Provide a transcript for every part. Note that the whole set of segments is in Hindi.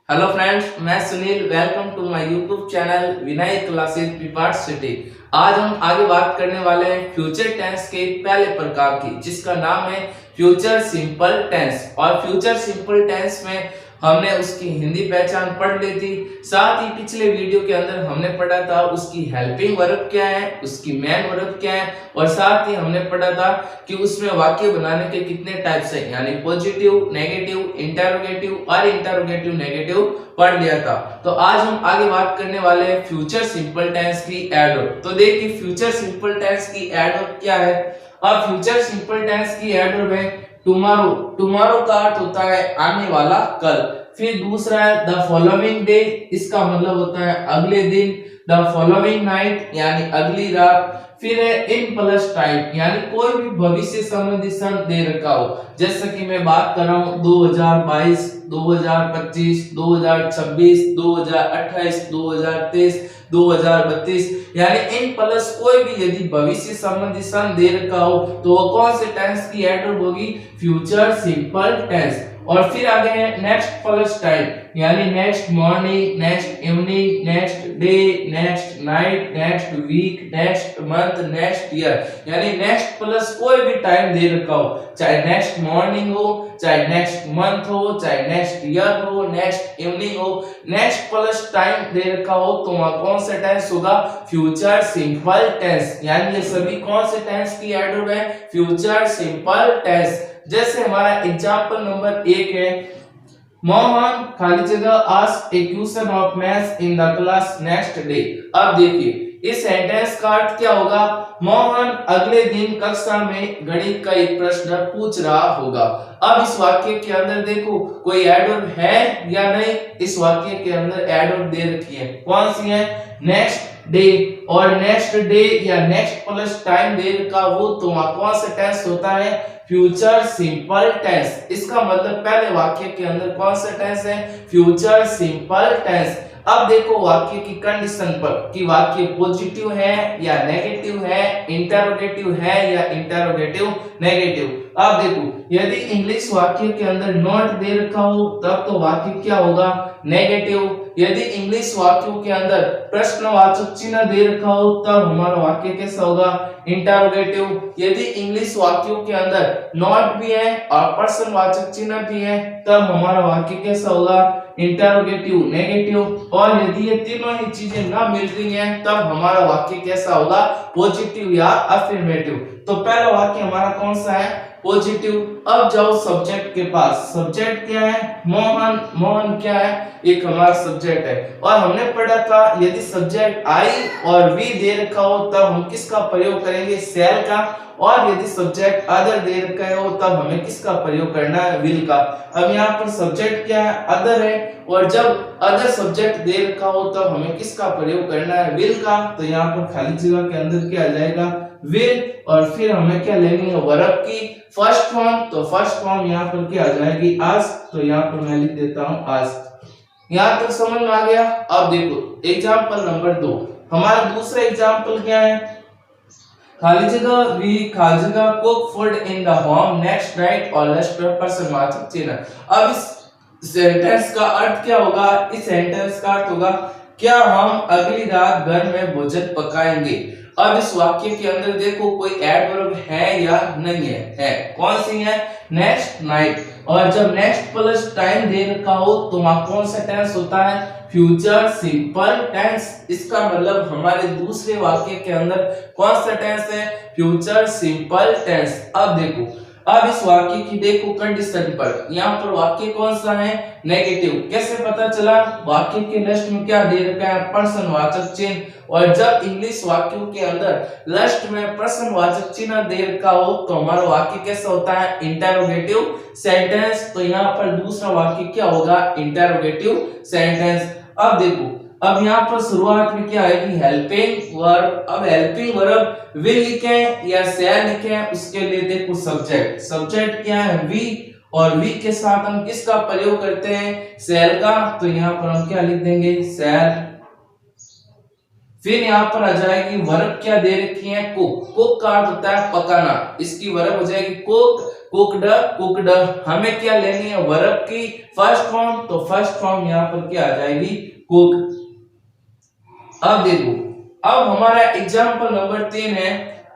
हेलो फ्रेंड्स, मैं Sunil. Welcome to my YouTube channel Vinay classes Pipar city. आज हम आगे बात करने वाले हैं फ्यूचर टेंस के पहले प्रकार की, जिसका नाम है फ्यूचर सिंपल टेंस। और फ्यूचर सिंपल टेंस में हमने उसकी हिंदी पहचान पढ़ ली थी। साथ ही पिछले वीडियो के अंदर हमने पढ़ा था उसकी हेल्पिंग वर्ब क्या है, उसकी मेन वर्ब क्या है, और साथ ही हमने पढ़ा था कि उसमें वाक्य बनाने के कितने टाइप्स हैं, यानी पॉजिटिव, नेगेटिव, इंटरोगेटिव और इंटरोगेटिव नेगेटिव पढ़ लिया था। तो आज हम आगे बात करने वाले हैं फ्यूचर सिंपल टेंस की एडवर्ब। तो देखिए फ्यूचर सिंपल टेंस की एडवर्ब क्या है। अब फ्यूचर सिंपल टेंस की एडवर्ब है टुमारो। टुमारो का अर्थ होता है आने वाला कल। फिर दूसरा है द फॉलोइंग डे, इसका मतलब होता है अगले दिन। द फॉलोइंग नाइट यानी अगली रात। फिर है इन प्लस टाइम, यानी कोई भी भविष्य संबंधी सन दे रखा हो, जैसे कि मैं बात कर रहा हूँ 2022, 2025, 2026, 2028, 2023, 2032, यानी इन प्लस कोई भी यदि भविष्य संबंधी सन दे रखा हो तो वो कौन से टेंस की एडवर्ब होगी? Future simple tense. और फिर आगे है नेक्स्ट प्लस टाइम, यानी next morning, next evening, next day, next night, next week, next month, next year, यानी नेक्स्ट प्लस कोई भी टाइम दे रखा हो, चाहे नेक्स्ट मॉर्निंग हो, चाहे नेक्स्ट मंथ हो, चाहे नेक्स्ट ईयर हो, नेक्स्ट इवनिंग हो, नेक्स्ट प्लस टाइम दे रखा हो तो वहां कौन सा टेंस होगा? Future simple tense. यानी ये सभी कौन से टेंस की एडवर्ब है? Future simple tense. जैसे हमारा एग्जांपल नंबर 1 है, मोहन खाली जगह asked a question of maths in the class next day. अब देखिए इस सेंटेंस का अर्थ क्या होगा? मोहन अगले दिन कक्षा में गणित का एक प्रश्न पूछ रहा होगा। अब इस वाक्य के अंदर देखो कोई एडवर्ब है या नहीं। इस वाक्य के अंदर एडवर्ब दे रखी है, कौन सी है? Next day. और नेक्स्ट डे या नेक्स्ट प्लस टाइम दे रखा हो तो वहां कौन सा टेंस होता है? Future simple tense. इसका मतलब पहले वाक्य के अंदर कौन सा टेंस है? Future simple tense. अब देखो वाक्य की कंडीशन पर कि वाक्य पॉजिटिव है या नेगेटिव है, इंटरोगेटिव है या इंटरोगेटिव नेगेटिव। अब देखो यदि इंग्लिश वाक्य के अंदर नॉट दे रखा हो तब तो वाक्य क्या होगा? नेगेटिव। यदि इंग्लिश वाक्यों के अंदर प्रश्नवाचक चिन्ह दे रखा हो तब हमारा वाक्य कैसा होगा? इंटरोगेटिव। यदि इंग्लिश वाक्यों के अंदर नॉट भी है और प्रश्नवाचक चिन्ह भी है तब हमारा वाक्य कैसा होगा? Interrogative negative. और यदि ये तीनों ही चीजें ना मिल रही हैं तब हमारा वाक्य कैसा होगा? पॉजिटिव या अफर्मेटिव। तो पहला वाक्य हमारा कौन सा है? पॉजिटिव। अब जाओ सब्जेक्ट के पास। सब्जेक्ट क्या है? मोहन। मोहन क्या है? एक हमारा सब्जेक्ट है। और हमने पढ़ा था यदि सब्जेक्ट आई और वी दे रखा हो तब हम किसका प्रयोग करेंगे? सेल का। और यदि सब्जेक्ट अदर दे रखा हो तब हमें किसका प्रयोग करना है? विल का। अब यहाँ पर सब्जेक्ट क्या है? अदर है। और जब अदर सब्जेक्ट दे रखा हो तब हमें किसका प्रयोग करना है? विल का। तो यहाँ पर खाली जगह के अंदर क्या आ जाएगा? विल। और फिर हमें क्या लेनी है? वर्ब की फर्स्ट फॉर्म। तो फर्स्ट फॉर्म यहाँ पर क्या आ जाएगी? आस्क। तो यहाँ पर मैं लिख देता हूँ आस्क। यहाँ तक समझ में आ गया। अब देखो एग्जाम्पल नंबर 2, हमारा दूसरा एग्जाम्पल क्या है? खाली जगह वी खाली जगह cook food in the home next night और लास्ट प्रश्नवाचक चिन्ह। अब इस सेंटेंस का अर्थ क्या होगा? इस सेंटेंस का अर्थ होगा क्या हम अगली रात घर में भोजन पकाएंगे। अब इस वाक्य के अंदर देखो कोई एडवर्ब है या नहीं है? है। कौन सी है? Next night. और जब नेक्स्ट प्लस टाइम दे रखा हो तो वहां कौन सा टेंस होता है? Future simple tense. इसका मतलब हमारे दूसरे वाक्य के अंदर कौन सा टेंस है? Future simple tense. अब देखो अब इस वाक्य की देखो कंडीशन पर, यहाँ पर वाक्य कौन सा है? नेगेटिव। कैसे पता चला? वाक्य के लास्ट में क्या दे रखा है? प्रश्नवाचक चिन्ह। और जब इंग्लिश वाक्यों के अंदर लास्ट में प्रश्नवाचक चिन्ह दे रखा हो तो हमारा वाक्य कैसा होता है? Interrogative sentence. तो यहाँ पर दूसरा वाक्य क्या होगा? Interrogative sentence. अब देखो अब यहाँ पर शुरुआत में क्या आएगी? Helping verb. अब हेल्पिंग वर्ब विल लिखें या शैल लिखें, उसके लिए देखो सब्जेक्ट। सब्जेक्ट क्या है? वी। और वी के साथ हम किसका प्रयोग करते हैं? शैल का। तो यहाँ पर हम क्या लिख देंगे? शैल। फिर यहाँ पर आ जाएगी वर्ब क्या दे रखी है, कुक। कुक का अर्थ होता है पकाना, इसकी वर्ब हो जाएगी कुक, कुकड, कुकड। हमें क्या लेनी है, वर्ब की फर्स्ट फॉर्म, तो फर्स्ट फॉर्म यहाँ पर क्या आ जाएगी, कुक। अब देखो, अब हमारा एग्जाम्पल नंबर 3 है,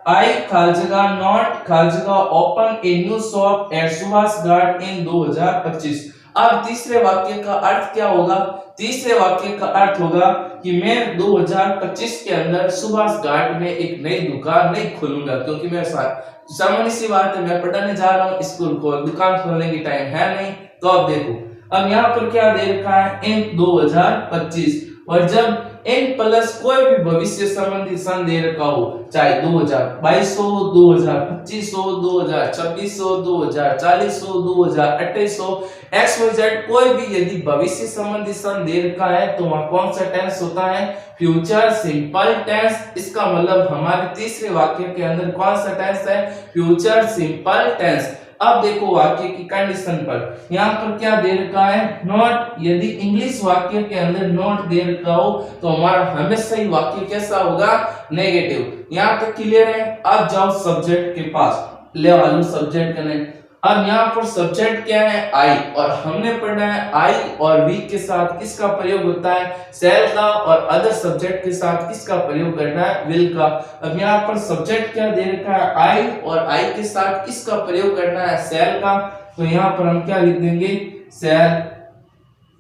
आई खालजगा नॉट खालजगा open a new shop at Subhash Ghat in 2025। अब तीसरे वाक्य का अर्थ क्या होगा, तीसरे वाक्य का अर्थ होगा कि मैं 2025 के अंदर सुभाष घाट में एक नई दुकान नहीं खोलूंगा, क्योंकि मैं सामान्य सी बात है, मैं पढ़ने जा रहा हूँ, स्कूल को दुकान खोलने की टाइम है नहीं। तो अब देखो, अब यहाँ पर क्या दे रखा है, इन 2025, और जब n प्लस कोई भी भविष्य संबंधी सन दे रखा हो, चाहे 2022 हो, 2025 हो, 2026 हो, 2040 हो, 2028 हो, XYZ कोई भी यदि भविष्य संबंधी सन दे रखा है तो वहां कौन सा टेंस होता है, फ्यूचर सिंपल टेंस। इसका मतलब हमारे तीसरे वाक्य के अंदर कौन सा टेंस है, फ्यूचर सिंपल टेंस। अब देखो वाक्य की कंडीशन पर, यहाँ पर क्या दे रखा है, नॉट। यदि इंग्लिश वाक्य के अंदर नॉट दे रखा हो तो हमारा हमेशा ही वाक्य कैसा होगा, नेगेटिव। यहाँ तक क्लियर है। अब जाओ सब्जेक्ट के पास, ले आलू सब्जेक्ट करने। अब यहाँ पर सब्जेक्ट क्या है, आई, और हमने पढ़ना है आई और वी के साथ किसका प्रयोग होता है, सेल का, और अदर सब्जेक्ट के साथ किसका प्रयोग करना है, विल का। अब यहाँ पर सब्जेक्ट क्या दे रखा है, आई, और आई के साथ किसका प्रयोग करना है, सेल का। तो यहाँ पर हम क्या लिख देंगे, सेल।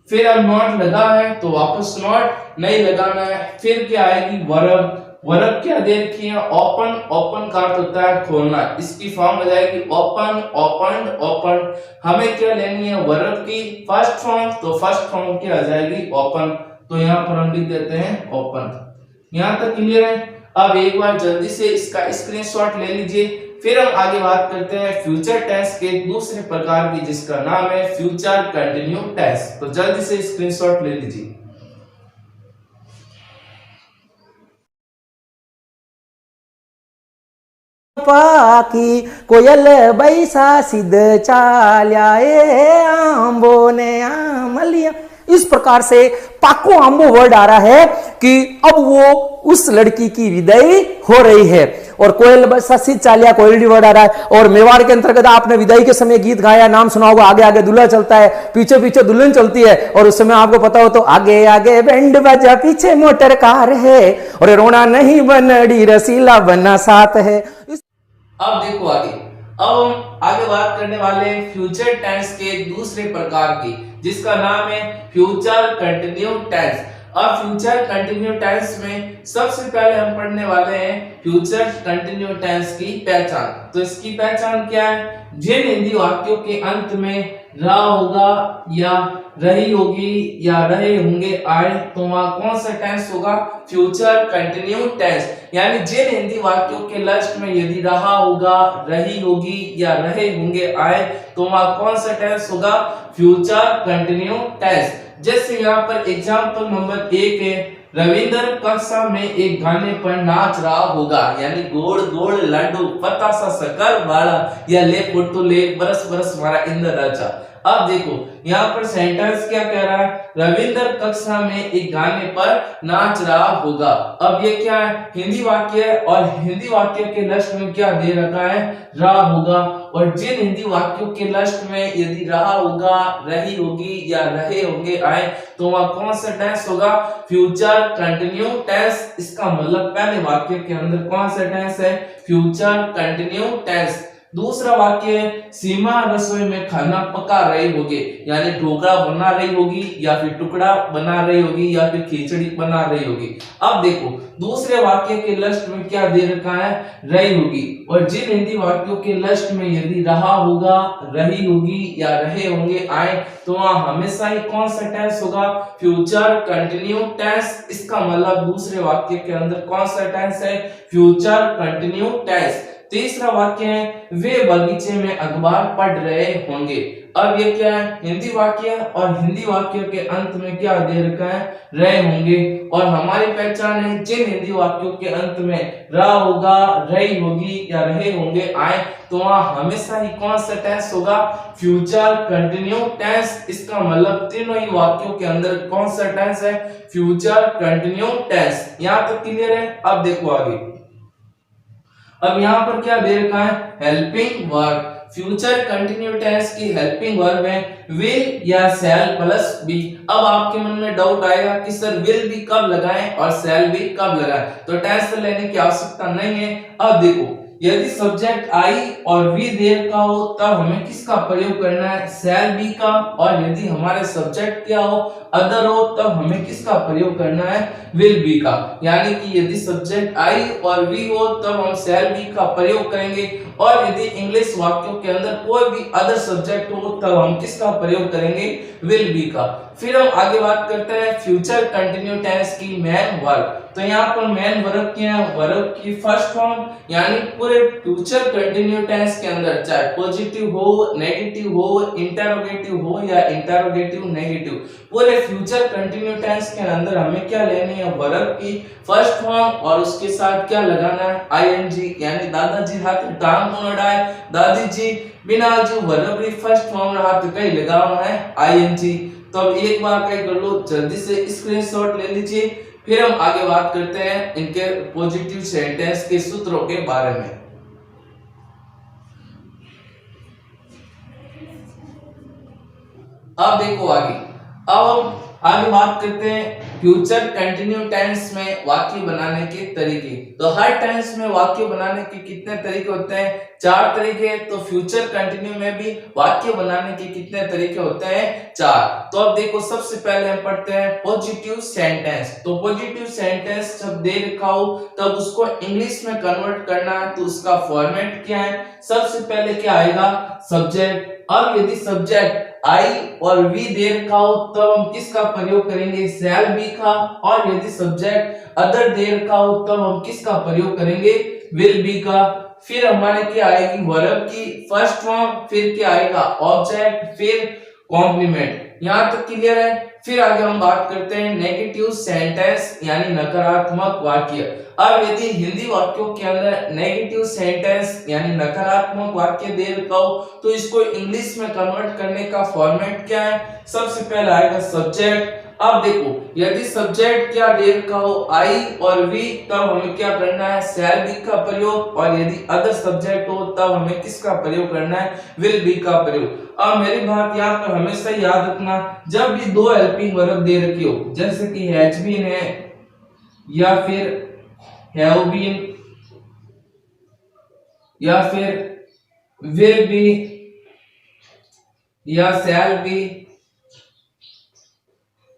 फिर अब नॉट लगा है तो वापस नॉट नहीं लगाना है। फिर क्या आएगी, वर्ब। वर्ब क्या दे रखी है, ओपन। ओपन का अर्थ होता है खोलना, इसकी फॉर्म हो जाएगी ओपन, ओपन, ओपन। हमें क्या लेनी है, वर्ब की फर्स्ट फॉर्म, तो फर्स्ट फॉर्म क्या आ जाएगी, ओपन। तो यहाँ पर हम लिख देते हैं ओपन। यहाँ तक क्लियर है। अब एक बार जल्दी से इसका स्क्रीनशॉट ले लीजिए। फिर हम आगे बात करते हैं फ्यूचर टेंस के दूसरे प्रकार की, जिसका नाम है फ्यूचर कंटिन्यू टेंस। तो जल्दी से स्क्रीनशॉट ले लीजिए। पाकी कोयल बैसा सिद्ध चाल्या ए आंबो ने आमलिया। इस प्रकार से पाको आंबो वर्ड आ रहा है कि अब वो उस लड़की की विदाई हो रही है, और कोयल बैसा सिद्ध चाल्या कोयलडी वर्ड आ रहा है। और मेवाड़ के अंतर्गत आपने विदाई के समय गीत गाया, नाम सुना होगा, आगे आगे दूल्हा चलता है, पीछे पीछे दुल्हन चलती है, और उस समय आपको पता हो तो आगे आगे बैंड बजा पीछे मोटर कार है, और रोना नहीं बनड़ी रसीला बना साथ है। अब देखो आगे, अब हम आगे बात करने वाले हैं फ्यूचर टेंस के दूसरे प्रकार की, जिसका नाम है फ्यूचर कंटिन्यू टेंस। अब फ्यूचर कंटिन्यू टेंस में सबसे पहले हम पढ़ने वाले हैं फ्यूचर कंटिन्यू टेंस की पहचान। तो इसकी पहचान क्या है, जिन हिंदी वाक्यों के अंत में रहा होगा या रही होगी या रहे होंगे आए, तो वहां कौन सा टेंस होगा, फ्यूचर कंटिन्यू टेंस। यानी जिन हिंदी वाक्यों के लास्ट में यदि रहा होगा, रही होगी या रहे होंगे आए, तो वहां कौन सा टेंस होगा, फ्यूचर कंटिन्यू टेंस। जैसे यहाँ पर एग्जांपल नंबर 1 है, रविंद्र कक्षा में एक गाने पर नाच रहा होगा, यानी गोड़ गोड़ लड्डू पता सा शकर वाला, या ले फोटो ले बरस बरस मारा इंद्र राजा। अब देखो यहाँ पर सेंटेंस क्या कह रहा है, रविंद्र कक्षा में एक गाने पर नाच रहा होगा। अब ये क्या है, हिंदी वाक्य है, और हिंदी वाक्य के लास्ट में क्या दे रखा है, रहा होगा। और जिन हिंदी वाक्यों के लास्ट में यदि रहा होगा, रही होगी या रहे होंगे आए, तो वहां कौन सा टेंस होगा, फ्यूचर कंटिन्यू टेंस। इसका मतलब पहले वाक्य के अंदर कौन सा टेंस है, फ्यूचर कंटिन्यू टेंस। दूसरा वाक्य है, सीमा रसोई में खाना पका रही होगी, यानी ढोकला बना रही होगी, या फिर टुकड़ा बना रही होगी, या फिर खिचड़ी बना रही होगी। अब देखो दूसरे वाक्य के लास्ट में क्या दे रखा है, रही होगी। और जिन हिंदी वाक्यों के लास्ट में यदि रहा होगा, रही होगी या रहे होंगे आए, तो वहां हमेशा ही कौन सा टेंस होगा, फ्यूचर कंटिन्यू टेंस। इसका मतलब दूसरे वाक्य के अंदर कौन सा टेंस है, फ्यूचर कंटिन्यू टेंस। तीसरा वाक्य है, वे बगीचे में अखबार पढ़ रहे होंगे। अब ये क्या है, हिंदी वाक्य, और हिंदी वाक्य के अंत में क्या दे रखा है, रहे होंगे। और हमारी पहचान है, जिन हिंदी वाक्यों के अंत में र होगा, रही होगी या रहे होंगे आए, तो वहां हमेशा ही कौन सा टेंस होगा, फ्यूचर कंटिन्यू टेंस। इसका मतलब तीनों ही वाक्यों के अंदर कौन सा टेंस है, फ्यूचर कंटिन्यू टेंस। यहां तक क्लियर है। अब देखो आगे, अब यहाँ पर क्या दे रखा है, helping verb. Future continue tense की हेल्पिंग वर्ब है विल या शैल प्लस बी। अब आपके मन में डाउट आएगा कि सर विल भी कब लगाएं और शैल भी कब लगाएं, तो टेंस लेने की आवश्यकता नहीं है। अब देखो, यदि सब्जेक्ट आई और वी देर का हो तब हमें किसका प्रयोग करना है, शैल बी का। और यदि हमारे सब्जेक्ट क्या हो, अदर हो, तब हमें किसका प्रयोग करना है, विल बी का। यानी कि यदि सब्जेक्ट आई और वी हो तब हम शैल बी का प्रयोग करेंगे, और यदि इंग्लिश वाक्यों के अंदर कोई भी अदर सब्जेक्ट हो तब हम किसका प्रयोग करेंगे, विल बी का। फिर हम आगे बात करते हैं फ्यूचर कंटिन्यू टेंस की मेन वर्ब। तो यहाँ पर मेन वर्ब क्या है, वर्ब की फर्स्ट फॉर्म, यानी पूरे फ्यूचर कंटिन्यू टेंस के अंदर चाहे पॉजिटिव हो, नेगेटिव हो, इंटरोगेटिव हो या इंटरोगेटिव नेगेटिव, पूरे फ्यूचर कंटिन्यू टेंस के अंदर हमें क्या लेनी है, वर्ब की फर्स्ट फॉर्म, और उसके साथ क्या लगाना है, आईएनजी। यानी दादाजी हाथ टांग को नडाए, दादी जी बिना जो वर्ब की फर्स्ट फॉर्म हाथ कहीं लगाना है, आईएनजी। तो अब एक बार कहीं कर लो, जल्दी से स्क्रीनशॉट ले लीजिए। फिर हम आगे बात करते हैं इनके पॉजिटिव सेंटेंस के सूत्रों के बारे में। अब देखो आगे, अब हम आगे बात करते हैं फ्यूचर कंटिन्यू टेंस में वाक्य बनाने के तरीके। तो हर टेंस में वाक्य बनाने के कितने तरीके होते हैं, 4 तरीके। तो फ्यूचर कंटिन्यू में भी वाक्य बनाने के कितने तरीके होते हैं, 4। तो अब देखो, सबसे पहले हम पढ़ते हैं पॉजिटिव सेंटेंस। तो पॉजिटिव सेंटेंस जब दे रखा हो तब उसको इंग्लिश में कन्वर्ट करना है, तो उसका फॉर्मेट क्या है, सबसे पहले क्या आएगा, सब्जेक्ट। अब यदि सब्जेक्ट आई और वी दे रखा हो तब हम किसका प्रयोग करेंगे, शैल बी का। और यदि सब्जेक्ट अदर दे रखा हो तब हम किसका प्रयोग करेंगे, विल बी का। फिर हमारे क्या आएगी, वर्ब की फर्स्ट फॉर्म, फिर क्या आएगा, ऑब्जेक्ट, फिर कॉम्प्लीमेंट। यहां तक क्लियर है। फिर आगे हम बात करते हैं नेगेटिव सेंटेंस यानी नकारात्मक वाक्य। अब यदि हिंदी वाक्यों के अंदर नेगेटिव सेंटेंस यानी नकारात्मक वाक्य दे रखा हो तो इसको इंग्लिश में कन्वर्ट करने का फॉर्मेट क्या है, सबसे पहले आएगा सब्जेक्ट। अब देखो, यदि सब्जेक्ट क्या दे रखा हो, आई और वी, तब हमें क्या करना है, शैल बी का प्रयोग। और यदि अदर सब्जेक्ट हो तब हमें किसका प्रयोग करना है, विल बी का प्रयोग। अब मेरी बात यहाँ पर हमेशा याद रखना, जब भी 2 हेल्पिंग वर्ब दे रखी हो, जैसे कि हैज बीन है या फिर हैव बीन या फिर विल बी या शैल बी।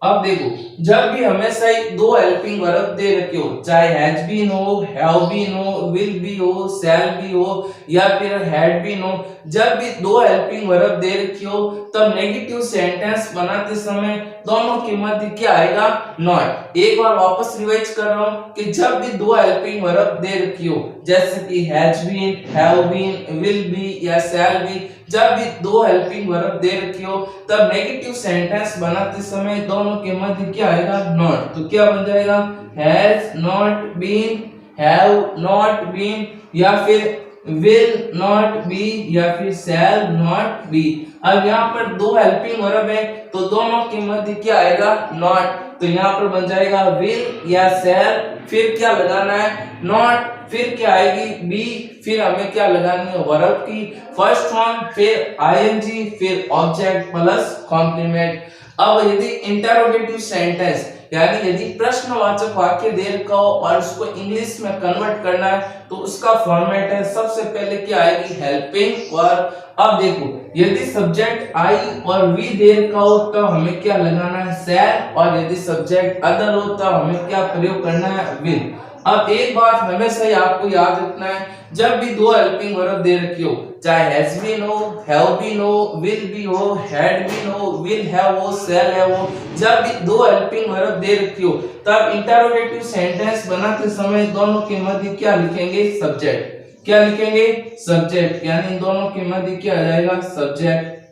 अब देखो, जब भी हमेशा ही 2 हेल्पिंग वर्ब दे रखे हो, चाहे हैज बीन हो, हैव बीन हो, विल बी हो, शैल बी हो या फिर हैड बीन हो, जब भी 2 हेल्पिंग वर्ब दे रखी हो तब नेगेटिव सेंटेंस बनाते समय दोनों के मध्य क्या आएगा, नॉट। एक बार वापस रिवाइज कर रहा हूं कि जब भी 2 हेल्पिंग वर्ब दे रखी हो, जैसे कि has been, have been, will be या शैल बी, जब भी 2 हेल्पिंग वर्ब दे रखी हो तब नेगेटिव सेंटेंस बनाते समय दोनों के मध्य क्या आएगा, नॉट। तो क्या बन जाएगा, has not been, have not been या फिर विल नॉट बी या फिर शैल नॉट बी। अब यहाँ पर 2 हेल्पिंग वर्ब है तो दोनों के मध्य क्या आएगा, नॉट। तो यहाँ पर बन जाएगा विल या शैल, फिर क्या लगाना है, नॉट, फिर क्या आएगी, बी, फिर हमें क्या लगानी है, वर्ब की फर्स्ट फॉर्म, फिर आईएनजी, फिर ऑब्जेक्ट प्लस कॉम्प्लीमेंट। अब यदि इंटरोगेटिव सेंटेंस यानी यदि प्रश्नवाचक वाक्य दे रखा हो और उसको इंग्लिश में कन्वर्ट करना है तो उसका फॉर्मेट है, सबसे पहले क्या आएगी, हेल्पिंग वर्ब। अब देखो, यदि सब्जेक्ट आई और वी दे रखा हो तो हमें क्या लगाना है, शैल, और यदि सब्जेक्ट अदर हो तो हमें क्या प्रयोग करना है, विल। अब एक बात हमेशा ही आपको याद रखना है, जब भी 2 हेल्पिंग वर्ब दे रखी हो, चाहे हैज बीन हो, हैव बीन हो, विल बी हो, हैड बीन हो, विल हैव हो, शैल हैव हो, जब भी 2 हेल्पिंग वर्ब दे रखी हो तब इंटरोगेटिव सेंटेंस बनाते समय दोनों के मध्य क्या लिखेंगे, सब्जेक्ट। क्या लिखेंगे, सब्जेक्ट, यानी इन दोनों के मध्य क्या आ जाएगा, सब्जेक्ट।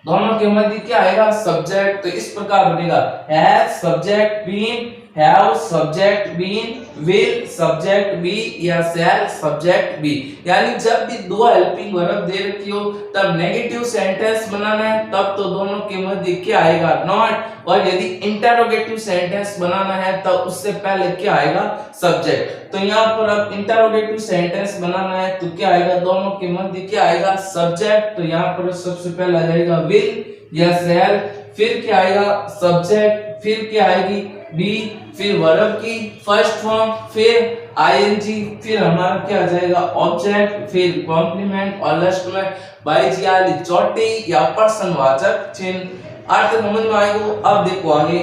दोनों के मध्य क्या आएगा सब्जेक्ट। तो इस प्रकार बनेगा have subject been, have subject been, will subject be या शैल सब्जेक्ट बी। यानी जब भी दो हेल्पिंग वर्ब दे रखी हो तब नेगेटिव सेंटेंस बनाना है, तब तो दोनों के मध्य क्या आएगा नॉट। और यदि इंटरोगेटिव सेंटेंस बनाना है तब उससे पहले क्या आएगा सब्जेक्ट। तो यहाँ पर अब इंटरोगेटिव सेंटेंस बनाना है तो क्या आएगा दोनों के मध्य क्या आएगा सब्जेक्ट। तो यहाँ पर सबसे पहले आ जाएगा विल या शैल, फिर क्या आएगा सब्जेक्ट, फिर क्या आएगी बी, फिर वर्ब की फर्स्ट फॉर्म, फिर आईएनजी, फिर हमारा क्या आ जाएगा ऑब्जेक्ट, फिर कॉम्प्लीमेंट और लास्ट में बाईजियाली चोटी या प्रश्नवाचक चिन्ह। अर्थ समझ में आएगा। अब देखो आगे,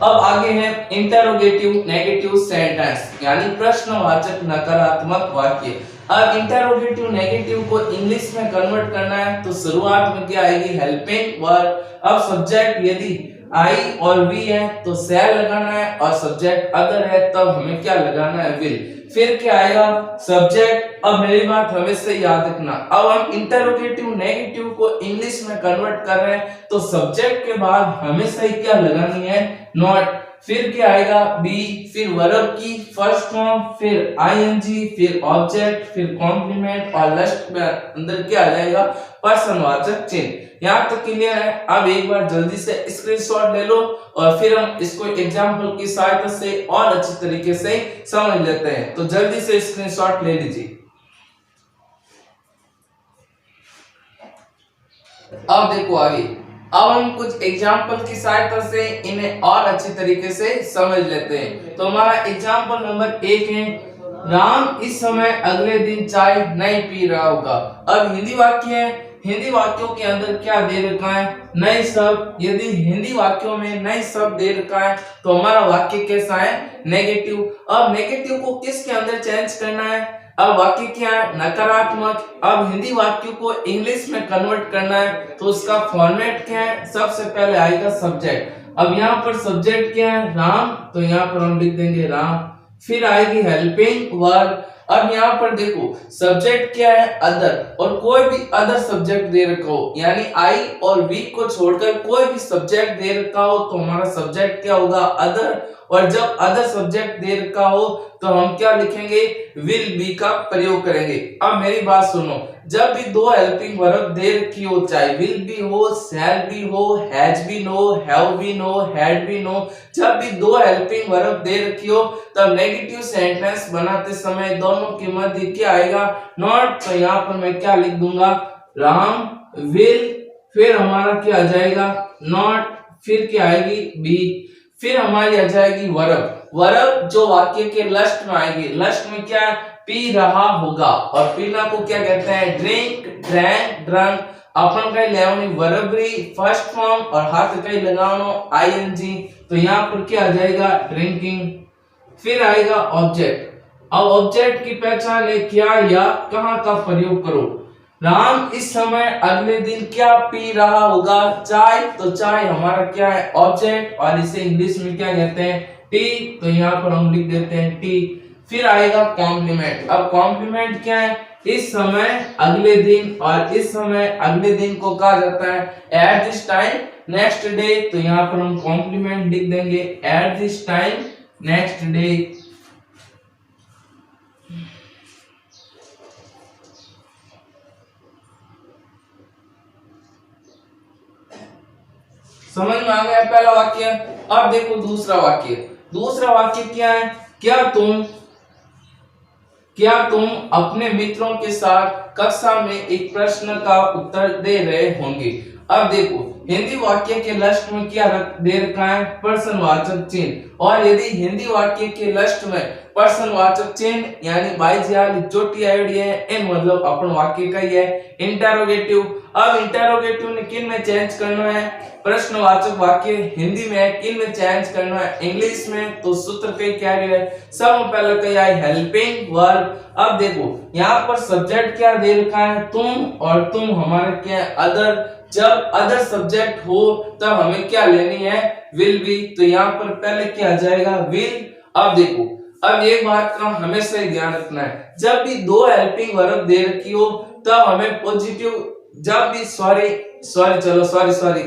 अब आगे है इंटरोगेटिव नेगेटिव सेंटेंस यानी प्रश्नवाचक नकारात्मक वाक्य। अब इंटरोगेटिव नेगेटिव को इंग्लिश में कन्वर्ट करना है तो शुरुआत में क्या आएगी हेल्पिंग वर्ब। अब सब्जेक्ट यदि आई और वी है तो शैल लगाना है, और सब्जेक्ट अदर है तब हमें क्या लगाना है विल। फिर क्या आएगा सब्जेक्ट। अब मेरी बात हमेशा याद रखना, अब हम इंटरोगेटिव नेगेटिव को इंग्लिश में कन्वर्ट कर रहे हैं तो सब्जेक्ट के बाद हमेशा ही क्या लगानी है नॉट। फिर क्या आएगा बी, फिर वर्ब की फर्स्ट फॉर्म, फिर आईएनजी, फिर ऑब्जेक्ट, फिर कॉम्प्लीमेंट और लास्ट में अंदर क्या आ जाएगा प्रश्नवाचक चिन्ह। यहाँ तक क्लियर है। अब एक बार जल्दी से स्क्रीनशॉट ले लो और फिर हम इसको एग्जाम्पल की सहायता से और अच्छी तरीके से समझ लेते हैं। तो जल्दी से स्क्रीनशॉट ले लीजिए। अब देखो आगे, अब हम कुछ एग्जाम्पल की सहायता से इन्हें और अच्छी तरीके से समझ लेते हैं। तो हमारा एग्जाम्पल नंबर 1 है, राम इस समय अगले दिन चाय नहीं पी रहा होगा। अब हिंदी वाक्य है, हिंदी वाक्यों के अंदर क्या दे रखा है नए शब्द। यदि हिंदी वाक्यों में नए शब्द दे रखा है तो हमारा वाक्य कैसा है नेगेटिव। अब नेगेटिव को किसके अंदर चेंज करना है, अब वाक्य क्या है नकारात्मक। अब हिंदी वाक्य को इंग्लिश में कन्वर्ट करना है तो उसका फॉर्मेट क्या है, सबसे पहले आएगा सब्जेक्ट। अब यहाँ पर सब्जेक्ट क्या है राम, तो यहाँ पर हम लिख देंगे राम, फिर आएगी हेल्पिंग वर्ब। अब यहाँ पर देखो सब्जेक्ट क्या है अदर, और कोई भी अदर सब्जेक्ट दे रखा हो यानी आई और वी को छोड़कर कोई भी सब्जेक्ट दे रखा हो तो हमारा सब्जेक्ट क्या होगा अदर। और जब अदर सब्जेक्ट दे रखा हो तो हम क्या लिखेंगे विल बी का प्रयोग करेंगे। अब मेरी बात सुनो, जब भी दो हेल्पिंग वर्ब दे रखी हो, चाहे विल भी हो, शैल भी हो, हैज बीन हो, हैव बीन हो, हैड बीन हो, जब भी दो हेल्पिंग वर्ब दे रखी हो तब नेगेटिव सेंटेंस बनाते समय दोनों के मध्य क्या आएगा नॉट। तो यहाँ पर मैं क्या लिख दूंगा राम विल, फिर हमारा क्या आ जाएगा नॉट, फिर क्या आएगी बी, फिर हमारी आ जाएगी वर्ब। वर्ब जो वाक्य के लास्ट में आएगी, लास्ट में क्या पी रहा होगा, और पीना को क्या कहते हैं ड्रिंक, ड्रैंक, ड्रंक। अपन कहीं लेवनी वर्ब री फर्स्ट फॉर्म और हाथ कहीं लगानो आईएनजी, तो यहाँ पर क्या आ जाएगा ड्रिंकिंग। फिर आएगा ऑब्जेक्ट। अब ऑब्जेक्ट की पहचान है क्या या कहाँ का प्रयोग करो। राम इस समय अगले दिन क्या पी रहा होगा चाय, तो चाय हमारा क्या है ऑब्जेक्ट, और इसे इंग्लिश में क्या कहते हैं टी, तो यहाँ पर हम लिख देते हैं टी। फिर आएगा कॉम्प्लीमेंट। अब कॉम्प्लीमेंट क्या है इस समय अगले दिन, और इस समय अगले दिन को कहा जाता है at this time next day, तो यहाँ पर हम कॉम्प्लीमेंट लिख देंगे eight this time next day. समझ में आ गया पहला वाक्य। अब देखो दूसरा वाक्य। दूसरा वाक्य क्या है, क्या तुम अपने मित्रों के साथ कक्षा में एक प्रश्न का उत्तर दे रहे होंगे। अब देखो हिंदी वाक्य के लास्ट में क्या दे रखा है प्रश्नवाचक चिन्ह, और यदि हिंदी वाक्य के लास्ट में प्रश्नवाचक चिन्ह यानी बाईजियाली चोटी आईडी है, इन मतलब अपन वाक्य का ही है इंटरोगेटिव। अब इंटरोगेटिव ने किन में चेंज करना है प्रश्नवाचक वाक्य हिंदी में, किन में चेंज करना है इंग्लिश में, तो सूत्र कई क्या है सब पहले कई आई हेल्पिंग वर्ब। अब देखो यहाँ पर सब्जेक्ट क्या दे रखा है तुम, और तुम हमारे क्या अदर। जब अदर सब्जेक्ट हो तब हमें क्या लेनी है विल बी, तो यहाँ पर पहले क्या आ जाएगा विल। अब देखो अब एक बात का हमेशा ही ध्यान रखना है, जब भी दो हेल्पिंग वर्ब दे रखी हो तब हमें पॉजिटिव जब भी सॉरी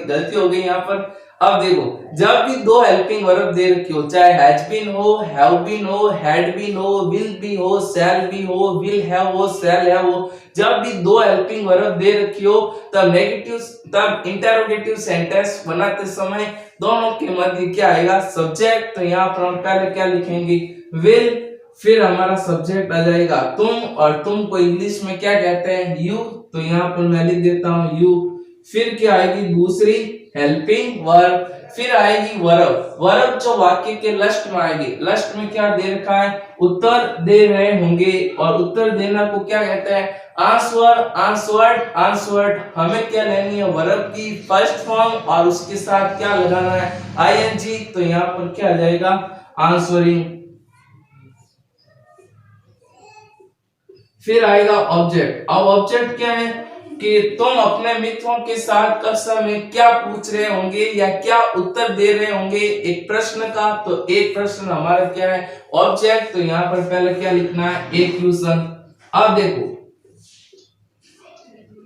गलती हो गई यहाँ पर। अब देखो, जब भी दो हेल्पिंग वर्ब दे रखी हो, चाहे हैज बीन हो, हैव बीन हो, हैड बीन हो, विल बी हो, शैल बी हो, विल हैव हो, शैल हैव हो, जब भी दो हेल्पिंग वर्ब दे रखी हो तब इंटरोगेटिव सेंटेंस बनाते समय दोनों के मध्य क्या आएगा? सब्जेक्ट। तो यहाँ पर हम पहले क्या लिखेंगे? विल, फिर हमारा सब्जेक्ट आ जाएगा तुम, और तुम को इंग्लिश में क्या कहते हैं? यू। तो यहाँ पर मैं लिख देता हूँ यू। फिर क्या आएगी? दूसरी हेल्पिंग वर्ब। फिर आएगी वर्ब। वर्ब जो वाक्य के लास्ट में आएगी। लास्ट में क्या दे रखा है? उत्तर दे रहे होंगे, और उत्तर देना को क्या कहते हैं? आंसर, आंसवर्ड। हमें क्या लेनी है? वर्ब की फर्स्ट फॉर्म, और उसके साथ क्या लगाना है? आईएनजी। तो यहाँ पर क्या आ जाएगा? आंसरिंग। फिर आएगा ऑब्जेक्ट। अब ऑब्जेक्ट क्या है कि तुम अपने मित्रों के साथ कक्षा में क्या पूछ रहे होंगे या क्या उत्तर दे रहे होंगे एक प्रश्न का। तो एक प्रश्न हमारा क्या है? ऑब्जेक्ट। तो यहाँ पर पहले क्या लिखना है? एक क्वेश्चन। अब देखो,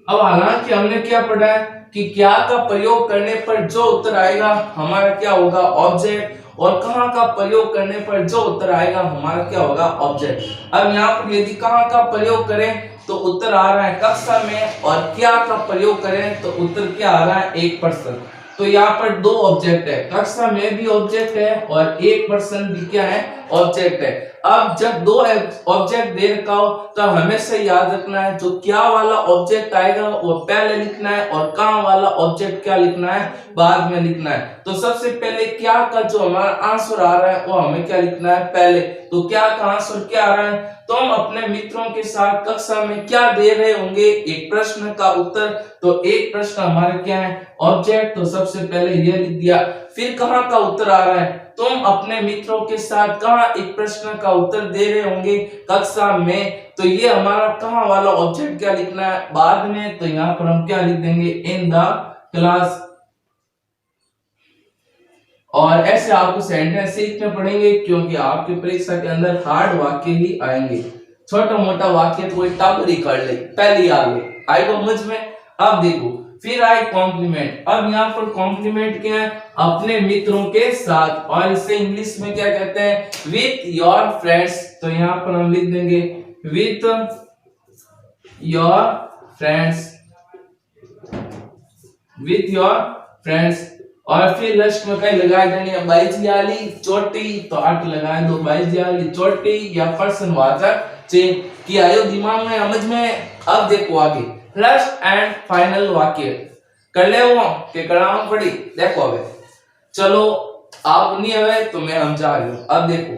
अब हालांकि हमने क्या पढ़ा है कि क्या का प्रयोग करने पर जो उत्तर आएगा हमारा क्या होगा? ऑब्जेक्ट। और कहाँ का प्रयोग करने पर जो उत्तर आएगा हमारा क्या होगा? ऑब्जेक्ट। अब यहाँ पर यदि कहाँ का प्रयोग करें तो उत्तर आ रहा है कक्षा में, और क्या का प्रयोग करें तो उत्तर क्या आ रहा है? 1%। तो यहाँ पर दो ऑब्जेक्ट है, कक्षा में भी ऑब्जेक्ट है और 1% भी क्या है? ऑब्जेक्ट है। अब जब दो ऑब्जेक्ट दे रखा हो तो हमेशा याद रखना है जो क्या वाला ऑब्जेक्ट आएगा वो पहले लिखना है, और कहाँ वाला ऑब्जेक्ट क्या लिखना है? बाद में लिखना है। तो सबसे पहले क्या का जो हमारा आंसर आ रहा है वो हमें क्या लिखना है? पहले। तो क्या का आंसर क्या आ रहा है? तुम अपने मित्रों के साथ कक्षा में क्या दे रहे होंगे एक प्रश्न का उत्तर। तो एक प्रश्न हमारा क्या है? ऑब्जेक्ट। तो सबसे पहले ये लिख दिया। फिर कहाँ का उत्तर आ रहा है? तुम अपने मित्रों के साथ कहाँ एक प्रश्न का उत्तर दे रहे होंगे? कक्षा में। तो ये हमारा कहाँ वाला ऑब्जेक्ट क्या लिखना है? बाद में। तो यहाँ पर हम क्या लिख देंगे? इन द क्लास। और ऐसे आपको सेंटेंस सीखने पड़ेंगे क्योंकि आपकी परीक्षा के अंदर हार्ड वाक्य ही आएंगे। छोटा मोटा वाक्य तो कोई टाबर ही कर ले, पहले आ गए आएगा मुझ में। अब देखो, फिर आए कॉम्प्लीमेंट। अब यहाँ पर कॉम्प्लीमेंट क्या है? अपने मित्रों के साथ, और इसे इंग्लिश में क्या कहते हैं? With your friends. तो यहाँ पर हम लिख देंगे with your friends, with your friends. और फिर लास्ट में कहीं लगा देनी है बाईजियाली चोटी। तो आठ लगा दो बाईजियाली चोटी, या प्रश्नवाचक चिन्ह की आयो दिमाग में समझ में। अब देखो आगे लास्ट एंड फाइनल वाक्य कर ले वो के कराम पड़ी। देखो अब चलो आप नहीं है तो मैं समझा रही हूँ। अब देखो,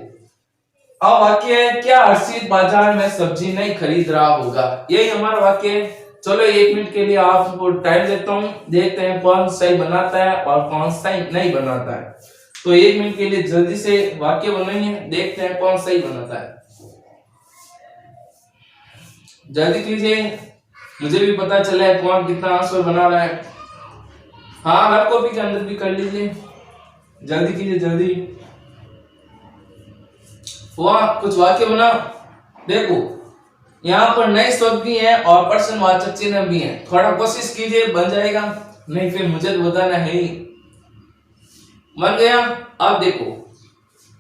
अब वाक्य है क्या हर्षित बाजार में सब्जी नहीं खरीद रहा होगा। यही हमारा वाक्य है। चलो 1 मिनट के लिए आपको टाइम देता हूँ, देखते हैं कौन सही बनाता है और कौन सही नहीं बनाता है। तो 1 मिनट के लिए जल्दी से वाक्य बनाइए, देखते हैं कौन सही बनाता है। जल्दी कीजिए, मुझे भी पता चले कौन कितना आंसर बना रहा है। हाँ, हर कॉपी के अंदर भी कर लीजिए, जल्दी कीजिए जल्दी। वहां कुछ वाक्य बना। देखो यहाँ पर नए शब्द भी हैं और प्रश्नवाचक चिन्ह भी हैं। थोड़ा कोशिश कीजिए, बन जाएगा, नहीं फिर मुझे तो बताना है ही। बन गया? अब देखो,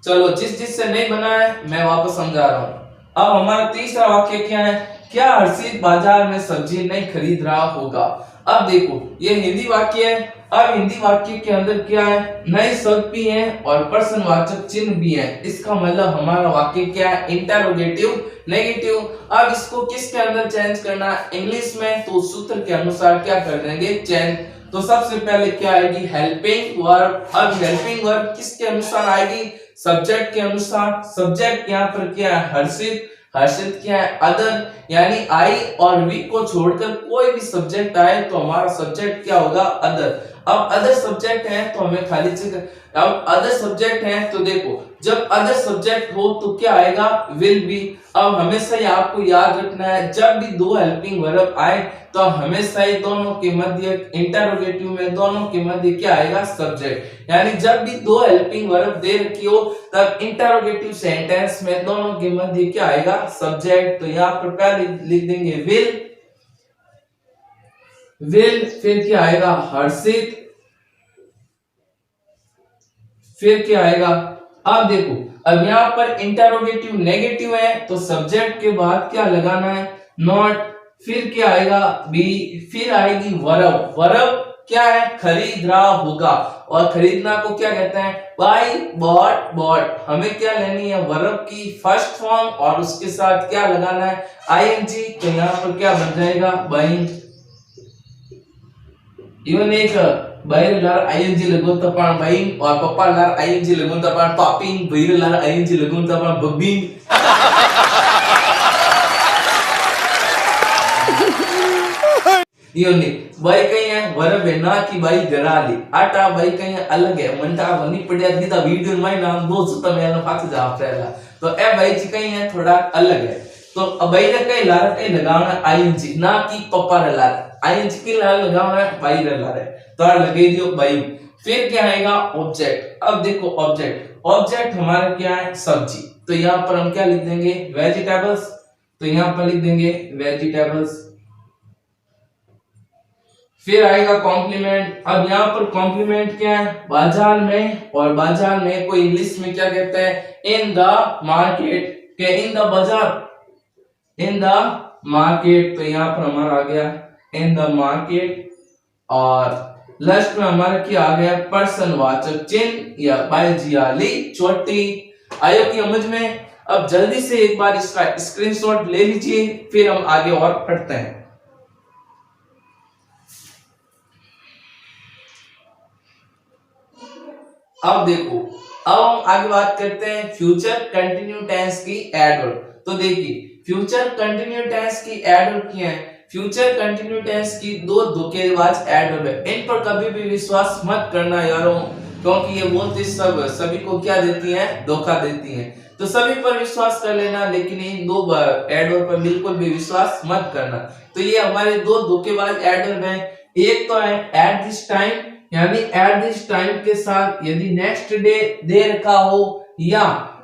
चलो जिस से नहीं बना है मैं वापस समझा रहा हूँ। अब हमारा तीसरा वाक्य क्या है? क्या हर्षित बाजार में सब्जी नहीं खरीद रहा होगा। अब देखो ये हिंदी वाक्य है। अब हिंदी वाक्य के अंदर क्या है? नए शब्द भी हैं और प्रश्नवाचक चिन्ह भी है। इसका मतलब हमारा वाक्य क्या है? Interrogative negative. अब इसको किसके अंदर चेंज करना है? इंग्लिश में। तो सूत्र के अनुसार क्या कर देंगे? चेंज। तो सबसे पहले क्या आएगी? Helping verb. अब हेल्पिंग वर्ब किसके अनुसार आएगी? सब्जेक्ट के अनुसार। सब्जेक्ट यहाँ पर क्या है? हर्षित। हर्षित क्या है? अदर, यानी आई और वी को छोड़कर कोई भी सब्जेक्ट आए तो हमारा सब्जेक्ट क्या होगा? अदर। अब अदर सब्जेक्ट है तो हमें खाली जगह। अब अदर सब्जेक्ट है तो देखो जब अदर सब्जेक्ट हो तो क्या आएगा? Will be. अब हमेशा ही आपको याद रखना है जब भी दो हेल्पिंग वर्ब आए तो हमेशा ही दोनों के मध्य इंटरोगेटिव में दोनों के मध्य क्या आएगा? सब्जेक्ट। यानी जब भी दो हेल्पिंग वर्ब दे रखी हो तब इंटरोगेटिव सेंटेंस में दोनों के मध्य क्या आएगा? सब्जेक्ट। तो यहाँ पर पहले लिख देंगे विल, विल, फिर क्या आएगा हर्षित, फिर क्या आएगा। अब देखो, अब यहाँ पर इंटरोगेटिव नेगेटिव है तो सब्जेक्ट के बाद क्या लगाना है, नॉट। फिर क्या आएगा बी, फिर आएगी वर्ब। वर्ब क्या है, खरीद रहा होगा, और खरीदना को क्या कहते हैं, बाई, बॉट, बॉट। हमें क्या लेनी है, वर्ब की फर्स्ट फॉर्म और उसके साथ क्या लगाना है, आईएनजी। तो यहाँ पर क्या बन जाएगा, बाइंग। इवन एक बायर लार आईएनजी लगून तपण बाइंग, और पप्पा लार आईएनजी लगून तपण पॉपिंग, बायर लार आईएनजी लगून तपण बबिंग। यो नहीं, बाई कहीं है वर्ब है ना कि बाई गराली आटा, बाई कहीं है अलग है मंटा वनी पड़िया दीदा वीडियो में नाम दो सुता में ना फाक जा पहला। तो ए बाई जी कहीं है थोड़ा अलग है। तो अब बाई ने कहीं लार कहीं लगाना आईएनजी, ना कि पप्पा रे लार आईएनजी की लार लगाना बाई रे लार है, तो लगे दियो बाई। फिर क्या आएगा, ऑब्जेक्ट। अब देखो ऑब्जेक्ट, ऑब्जेक्ट हमारा क्या है, सब्जी। तो यहाँ पर हम क्या लिख देंगे, वेजिटेबल्स। तो यहाँ पर लिख देंगे वेजिटेबल्स। फिर आएगा कॉम्प्लीमेंट। अब यहाँ पर कॉम्प्लीमेंट क्या है, बाजार में, और बाजार में कोई इंग्लिश में क्या कहते हैं, इन द मार्केट, के इन द बाजार, इन द मार्केट। तो यहाँ पर हमारा आ गया इन द मार्केट, और लास्ट में हमारा क्या आ गया, पर्सन वाचक चिन्ह या बायजियाली चोटी। आयो की समझ में। अब जल्दी से एक बार इसका स्क्रीनशॉट ले लीजिए, फिर हम आगे और पढ़ते हैं। अब देखो, अब हम आगे बात करते हैं फ्यूचर कंटिन्यू टेंस की एडवर्ब। तो देखिए, फ्यूचर कंटिन्यू टेंस की एडवर्ब क्या है, फ्यूचर कंटिन्यू टेंस की दो धोखेबाज एडवर्ब है। इन पर कभी भी विश्वास मत करना यारों, क्योंकि ये बोलते सब सभी को क्या देती हैं, धोखा देती हैं। तो सभी पर विश्वास कर लेना, लेकिन इन दो एडवर्ब पर बिल्कुल भी विश्वास मत करना। तो ये हमारे दो धोखेबाज एडवर्ब हैं। एक तो है एट दिस टाइम, यानी एट दिस टाइम के साथ यदि नेक्स्ट डे दे रखा हो, या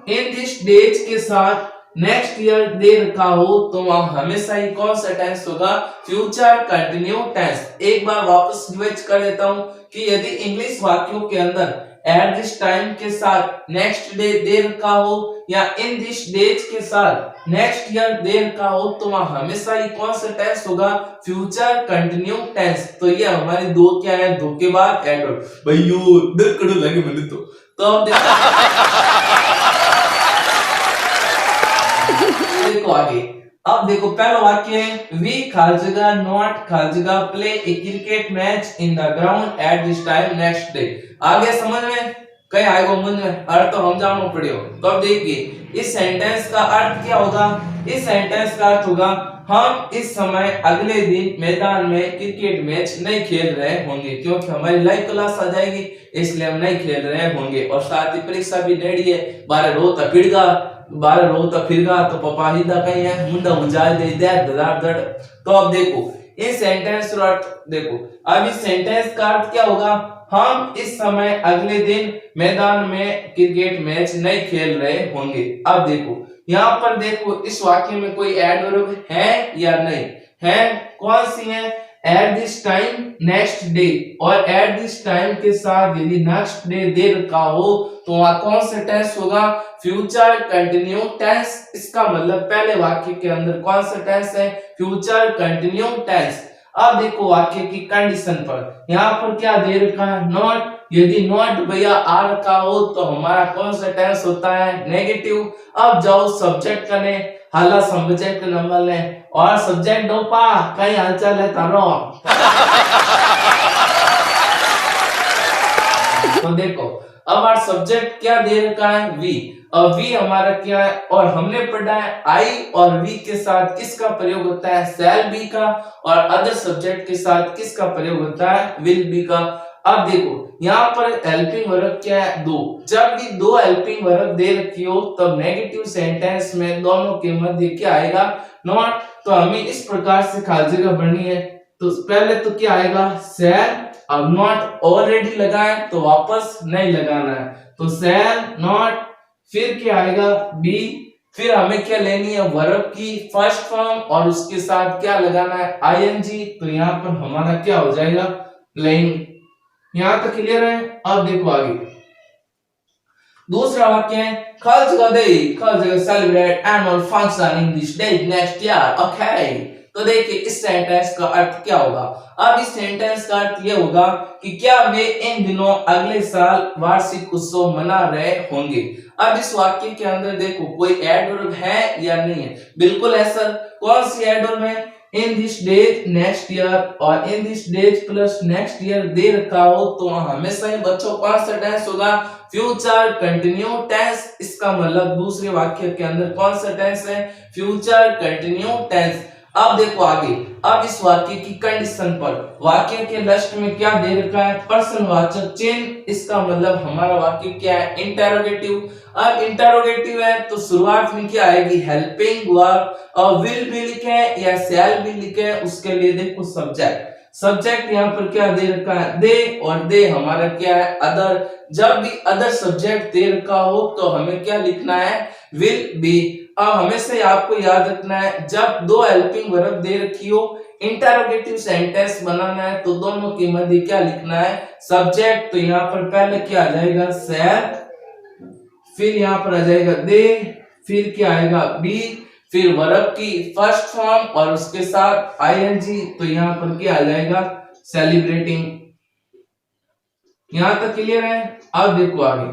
इन दिस डेज के साथ नेक्स्ट ईयर दे रखा हो, तो वहां हमेशा ही कौन सा टेंस होगा, फ्यूचर कंटिन्यू टेंस। एक बार वापस रिवाइज कर देता हूं कि यदि इंग्लिश वाक्यों के अंदर एट दिस टाइम के साथ नेक्स्ट डे दे रखा हो, या इन दिस डेज के साथ नेक्स्ट ईयर दे रखा हो, तो वहां हमेशा ही कौन सा टेंस होगा, फ्यूचर कंटिन्यू टेंस। तो ये हमारे दो क्या है, धोखेबाज एडवर्ब। भाइयों दर कड़ू लगे मैंने तो अब देखो आगे। अब देखो पहला वाक्य है, वी खालजगा नॉट खालजगा play a cricket match in the ground at this time next day. आगे समझ में कहीं आएगा, मुझ में अर्थ तो हम जानो पड़ेगा। तो अब देखिए इस सेंटेंस का अर्थ क्या होगा, इस सेंटेंस का अर्थ होगा, हम इस समय अगले दिन मैदान में क्रिकेट मैच नहीं खेल रहे होंगे, क्योंकि हमारी लाइव क्लास आ जाएगी, इसलिए हम नहीं खेल रहे होंगे। और साथ ही परीक्षा भी नेड़ी है, 12 रोता फिरगा, 12 रोता फिरगा, तो पपा ही दा कहीं है मुंडा उजाय दे दे। तो अब देखो इस सेंटेंस का अर्थ देखो, अब इस सेंटेंस का अर्थ क्या होगा, हम इस समय अगले दिन मैदान में क्रिकेट मैच नहीं खेल रहे होंगे। अब देखो यहाँ पर देखो इस वाक्य में कोई एडवर्ब है या नहीं है, कौन सी है, at this time next day, और एट दिस टाइम के साथ यदि नेक्स्ट डे दे रखा हो, तो वहां कौन सा टेंस होगा, फ्यूचर कंटिन्यू टेंस। इसका मतलब पहले वाक्य के अंदर कौन सा टेंस है, फ्यूचर कंटिन्यू टेंस। अब देखो वाक्य की कंडीशन पर, यहाँ पर क्या दे रखा है, नॉट। यदि नॉट भैया आ रखा हो तो हमारा कौन सा टेंस होता है, नेगेटिव। अब जाओ सब्जेक्ट करने, हाला सब्जेक्ट नंबर ले, और सब्जेक्ट दो पा कई हालचाल है तारो। तो देखो अब हमारा सब्जेक्ट क्या दे रखा है, वी। और वी हमारा क्या है, और हमने पढ़ा है आई और वी के साथ किसका प्रयोग होता है, शैल बी का, और अदर सब्जेक्ट के साथ किसका प्रयोग होता है, विल बी का। अब देखो यहाँ पर हेल्पिंग वर्ब क्या है, दो। जब भी दो हेल्पिंग वर्ब दे रखी हो तब नेगेटिव सेंटेंस में दोनों के मध्य क्या आएगा, नॉट। तो हमें इस प्रकार से खाली जगह भरनी है। तो पहले तो क्या आएगा, शैल। अब नॉट ऑलरेडी लगाए तो वापस नहीं लगाना है, तो शैल नॉट। फिर क्या आएगा, बी। फिर हमें क्या लेनी है, वर्ब की फर्स्ट फॉर्म और उसके साथ क्या लगाना है, आईएनजी। तो यहाँ पर हमारा क्या हो जाएगा, प्लेइंग। यहां तक क्लियर है। अब देखो आगे दूसरा वाक्य है, कल celebrate annual function in this day next year. Okay, तो देखिए इस सेंटेंस का अर्थ क्या होगा। अब इस सेंटेंस का अर्थ ये होगा कि क्या वे इन दिनों अगले साल वार्षिक उत्सव मना रहे होंगे। अब इस वाक्य के अंदर देखो कोई एडवर्ब है या नहीं है, बिल्कुल है सर। कौन सी एडवर्ब है, in this days next year, और in this days plus next year दे रखा हो तो हमेशा ही बच्चों कौन सा टेंस होगा, फ्यूचर कंटिन्यू टेंस। इसका मतलब दूसरे वाक्य के अंदर कौन सा टेंस है, फ्यूचर कंटिन्यू टेंस। अब देखो आगे, अब इस वाक्य की कंडीशन पर, वाक्य के लास्ट में क्या दे रखा है, प्रश्नवाचक चिन्ह। इसका मतलब हमारा वाक्य क्या है, इंटरोगेटिव। अब इंटरोगेटिव है तो शुरुआत में क्या आएगी, हेल्पिंग वर्ब, और विल भी लिखे या शैल भी लिखे, उसके लिए देखो सब्जेक्ट। सब्जेक्ट यहाँ पर क्या दे रखा है, दे, और दे हमारा क्या है, अदर। जब भी अदर सब्जेक्ट दे रखा हो तो हमें क्या लिखना है, विल बी। अब हमेशा आपको याद रखना है, जब दो हेल्पिंग वर्ब दे रखी हो, इंटरोगेटिव सेंटेंस बनाना है तो दोनों के मध्य क्या लिखना है, सब्जेक्ट। तो यहाँ पर पहले क्या आ जाएगा, शैल, फिर यहाँ पर आ जाएगा दे, फिर क्या आएगा, बी, फिर वर्ब की फर्स्ट फॉर्म और उसके साथ आईएनजी। तो यहाँ पर क्या आ जाएगा, सेलिब्रेटिंग। यहां तक क्लियर है। अब देखो आगे,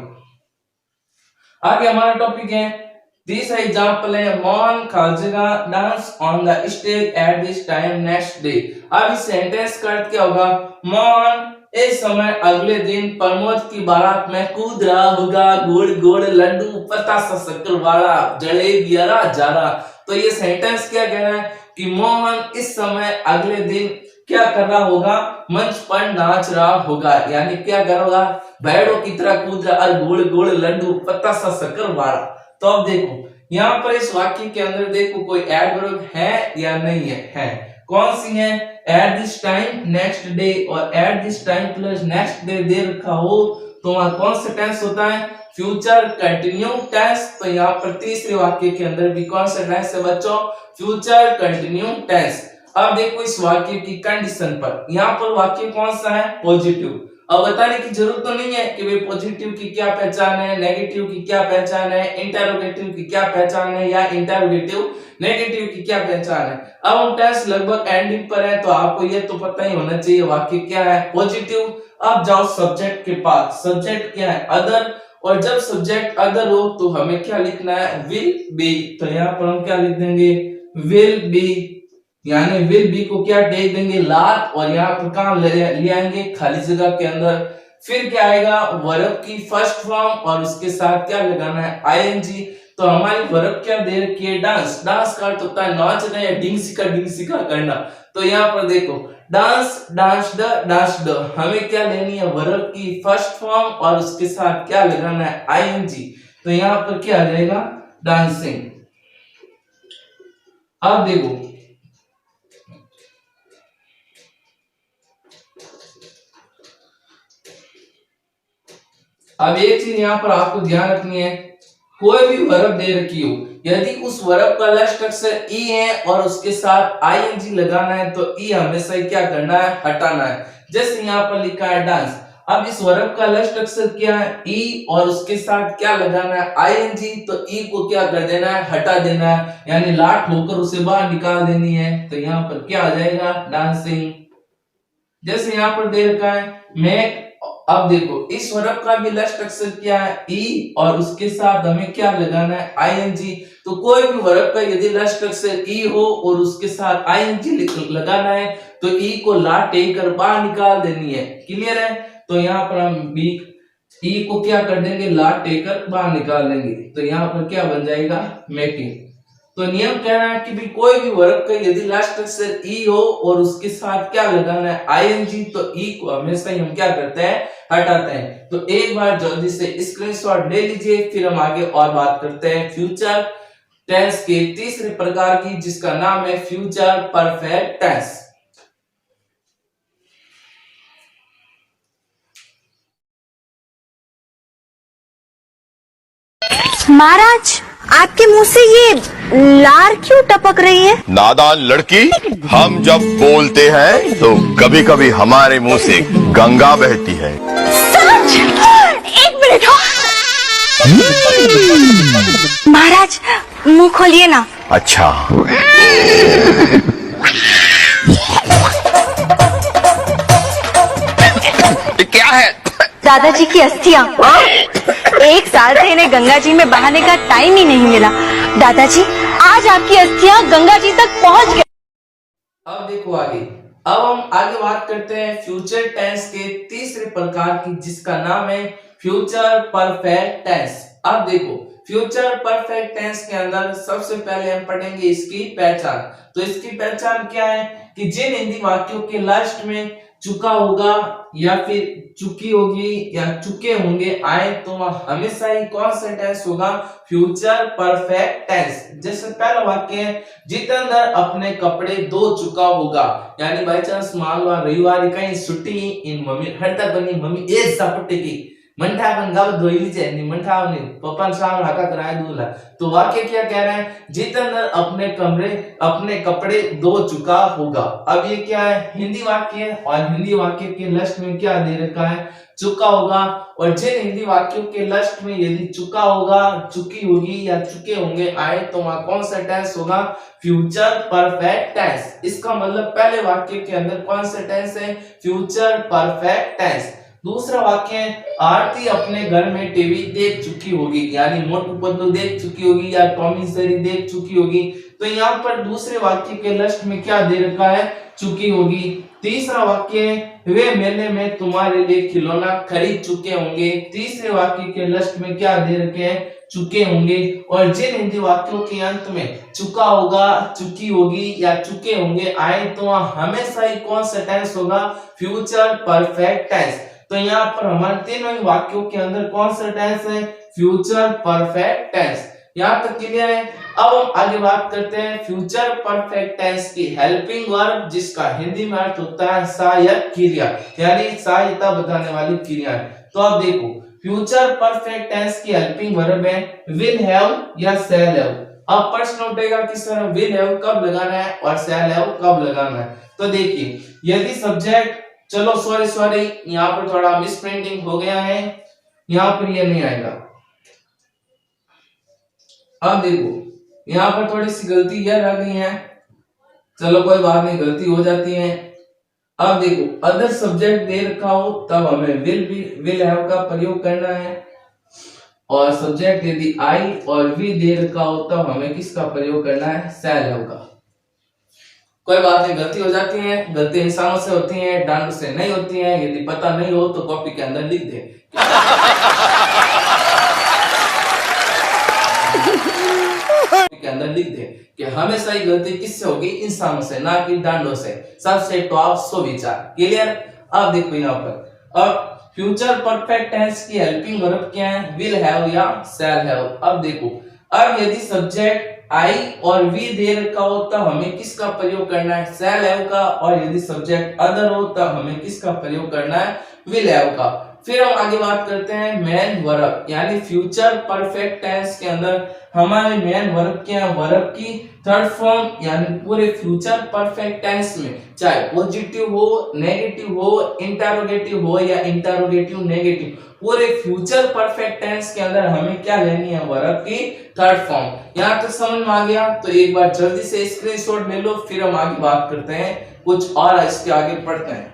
आगे हमारा टॉपिक है, तीसरा एग्जांपल है, मोहन खालसेगा dance on the stage at this time next day. अब इस सेंटेंस का अर्थ क्या होगा, मोहन इस समय अगले दिन प्रमोद की बारात में कूद रहा होगा, गुड़ गुड़ लड्डू पतासा शक्कर वाला जलेबी जा रहा। तो ये सेंटेंस क्या कह रहा है कि मोहन इस समय अगले दिन क्या कर रहा होगा, मंच पर नाच रहा होगा, यानी क्या कर रहा होगा, बैलों की तरह कूद रहा, और गुड़ गुड़ लड्डू पतासा शक्कर वाला। तो अब देखो यहाँ पर इस वाक्य के अंदर देखो कोई एडवर्ब है या नहीं है, कौन सी है, at this time next day, और at this time plus next day दे रखा हो तो वहां कौन सा टेंस होता है, फ्यूचर कंटिन्यू टेंस। तो यहाँ पर तीसरे वाक्य के अंदर भी कौन सा टेंस है बच्चों, फ्यूचर कंटिन्यू टेंस। अब देखो इस वाक्य की कंडीशन पर, यहाँ पर वाक्य कौन सा है, पॉजिटिव। अब बताने की जरूरत तो नहीं है कि भाई पॉजिटिव की क्या पहचान है, नेगेटिव की क्या पहचान है, इंटरोगेटिव की क्या पहचान है, या इंटरोगेटिव नेगेटिव की क्या पहचान है। अब हम टेंस लगभग एंडिंग पर है तो आपको ये तो पता ही होना चाहिए वाक्य क्या है, पॉजिटिव। अब जाओ सब्जेक्ट के पास, सब्जेक्ट क्या है, अदर, और जब सब्जेक्ट अदर हो तो हमें क्या लिखना है, विल बी। तो यहाँ पर हम क्या लिख देंगे, विल बी, यानी विल बी को क्या टेक देंगे, लाट, और यहाँ पर कहां ले आएंगे, खाली जगह के अंदर। फिर क्या आएगा, वर्ब की फर्स्ट फॉर्म और उसके साथ क्या लगाना है, आईएनजी। तो हमारी वर्ब क्या दे रखी है, डांस। डांस का अर्थ होता है नाचना या डिंग सिका करना। तो यहाँ पर देखो डांस, डांस्ड, हमें क्या लेनी है, वर्ब की फर्स्ट फॉर्म और उसके साथ क्या लगाना है, आईएनजी। तो यहाँ पर क्या आ जाएगा, डांसिंग। अब देखो अब एक चीज यहाँ पर आपको ध्यान रखनी है, कोई भी वर्ब दे रखी हो, यदि उस वर्ब का लास्ट अक्षर ई है और उसके साथ आईएनजी लगाना है तो ई हमेशा ही क्या करना है, हटाना है। जैसे यहाँ पर लिखा है डांस, अब इस वर्ब का लास्ट अक्षर क्या है, ई, और उसके साथ क्या लगाना है, आईएनजी। तो ई को क्या कर देना है, हटा देना है, यानी लाट होकर उसे बाहर निकाल देनी है। तो यहाँ पर क्या आ जाएगा, डांसिंग। जैसे यहाँ पर दे रखा है मेक, अब देखो इस वर्ब का भी लास्ट अक्षर क्या है, ई, और उसके साथ हमें क्या लगाना है, आईएनजी। तो कोई भी वर्ब का यदि लास्ट अक्षर ई हो और उसके साथ आईएनजी लगाना है तो ई को ला टेक कर बाहर निकाल देनी है। क्लियर है। तो यहाँ पर हम बी, ई को क्या कर देंगे, ला टेक कर बाहर निकाल देंगे। तो यहाँ पर क्या बन जाएगा, मेकिंग। तो नियम कह रहा है कि भी कोई भी वर्ब का यदि लास्ट अक्षर ई हो और उसके साथ क्या लगाना है, आईएनजी, तो ई को हमेशा ही हम क्या करते हैं, हटाते हैं। तो एक बार जल्दी से स्क्रीनशॉट ले लीजिए, फिर हम आगे और बात करते हैं फ्यूचर टेंस के तीसरे प्रकार की, जिसका नाम है फ्यूचर परफेक्ट टेंस। महाराज आपके मुंह से ये लार क्यों टपक रही है? नादान लड़की, हम जब बोलते हैं तो कभी कभी हमारे मुंह से गंगा बहती है। सच? एक मिनट हो। महाराज मुंह खोलिए ना। अच्छा। क्या है? दादाजी की अस्थियां। एक साल से इन्हें गंगा जी में बहाने का टाइम ही नहीं मिला। दादाजी आज आपकी अस्थियां गंगा जी तक पहुंच गई। अब देखो आगे। अब हम आगे बात करते हैं फ्यूचर टेंस के तीसरे प्रकार की, जिसका नाम है फ्यूचर परफेक्ट टेंस। अब देखो फ्यूचर परफेक्ट टेंस के अंदर सबसे पहले हम पढ़ेंगे इसकी पहचान। तो इसकी पहचान क्या है कि जिन हिंदी वाक्यों के लास्ट में चुका होगा या फिर चुकी होगी या चुके होंगे आए तो वह हमेशा ही कौन सा टेंस होगा? Future perfect tense. जैसे पहला वाक्य है जितेंद्र अपने कपड़े धो चुका होगा, यानी बाई चांस मान लो रविवार कहीं छुट्टी इन मम्मी हड़ता बनी मम्मी एक सपटे की मंठा अपन गाव धोई लीजिए नहीं मंठा ने पपन साम हाका कराए दूल्हा। तो वाक्य क्या कह रहा है? जितेंद्र अपने कपड़े धो चुका होगा। अब ये क्या है? हिंदी वाक्य है और हिंदी वाक्य के लास्ट में क्या दे रखा है? चुका होगा। और जिन हिंदी वाक्यों के लास्ट में यदि चुका होगा, चुकी होगी या चुके होंगे आए तो वहां कौन सा टेंस होगा? Future perfect tense. इसका मतलब पहले वाक्य के अंदर कौन सा टेंस है? Future perfect tense. दूसरा वाक्य है आरती अपने घर में टीवी देख चुकी होगी, यानी मोटू पतलू देख चुकी होगी या टॉमी जेरी देख चुकी होगी। तो यहाँ पर दूसरे वाक्य के लास्ट में क्या दे रखा है? चुकी होगी। तीसरा वाक्य है वे मेले में तुम्हारे लिए खिलौना खरीद चुके होंगे। तीसरे वाक्य के लास्ट में क्या दे रखे हैं? चुके होंगे। और जिन हिंदी वाक्यों के अंत में चुका होगा, चुकी होगी या चुके होंगे आए तो वहां हमेशा ही कौन सा टेंस होगा? Future perfect tense. तो यहाँ पर हमारे तीनों ही वाक्यों के अंदर कौन सा टेंस है? Future perfect tense. यहाँ तक क्लियर है। अब हम आगे बात करते हैं फ्यूचर परफेक्ट टेंस की हेल्पिंग वर्ब, जिसका हिंदी में अर्थ होता है सहायक क्रिया, यानी सहायता बताने वाली क्रिया। तो अब देखो फ्यूचर परफेक्ट टेंस की हेल्पिंग वर्ब है विल हैव या शैल हैव। अब प्रश्न उठेगा कि सर विल हैव कब लगाना है और शैल हैव कब लगाना है? तो देखिए यदि सब्जेक्ट, चलो सॉरी यहाँ पर थोड़ा मिसप्रिंटिंग हो गया है, यहाँ पर ये नहीं आएगा। अब देखो यहाँ पर थोड़ी सी गलती यह रह गई है, चलो कोई बात नहीं, गलती हो जाती है। अब देखो अदर सब्जेक्ट दे रखा हो तब हमें विल हैव का प्रयोग करना है, और सब्जेक्ट यदि आई और वी दे रखा हो तब हमें किसका प्रयोग करना है? शैल हैव का। कोई बात नहीं, गलती हो जाती है, गलती इंसानों से होती है, डांडों से नहीं होती है। यदि पता नहीं हो तो कॉपी के अंदर लिख दे के अंदर लिख दे कि हमेशा ही गलती किससे होगी? इंसानों से, ना कि डांडों से। सबसे टॉप सो विचार क्लियर। अब देखो यहाँ पर अब फ्यूचर परफेक्ट टेंस की हेल्पिंग वर्ब क्या है? विल हैव या शैल हैव। अब देखो अब यदि सब्जेक्ट आई और वी दे रखा हो तब हमें किसका प्रयोग करना है? शैल हैव का। और यदि सब्जेक्ट अदर हो तब हमें किसका प्रयोग करना है? विल हैव का। फिर हम आगे बात करते हैं मेन वर्ब, यानी फ्यूचर परफेक्ट टेंस के अंदर हमारे मेन वर्ब क्या है? वर्ब की थर्ड फॉर्म, यानी पूरे फ्यूचर परफेक्ट टेंस में चाहे पॉजिटिव हो, नेगेटिव हो, इंटरोगेटिव हो या इंटरोगेटिव नेगेटिव, पूरे फ्यूचर परफेक्ट टेंस के अंदर हमें क्या लेनी है? वर्ब की थर्ड फॉर्म। यहाँ तक समझ में आ गया? तो एक बार जल्दी से स्क्रीनशॉट ले लो, फिर हम आगे बात करते हैं कुछ और इसके आगे पढ़ते हैं।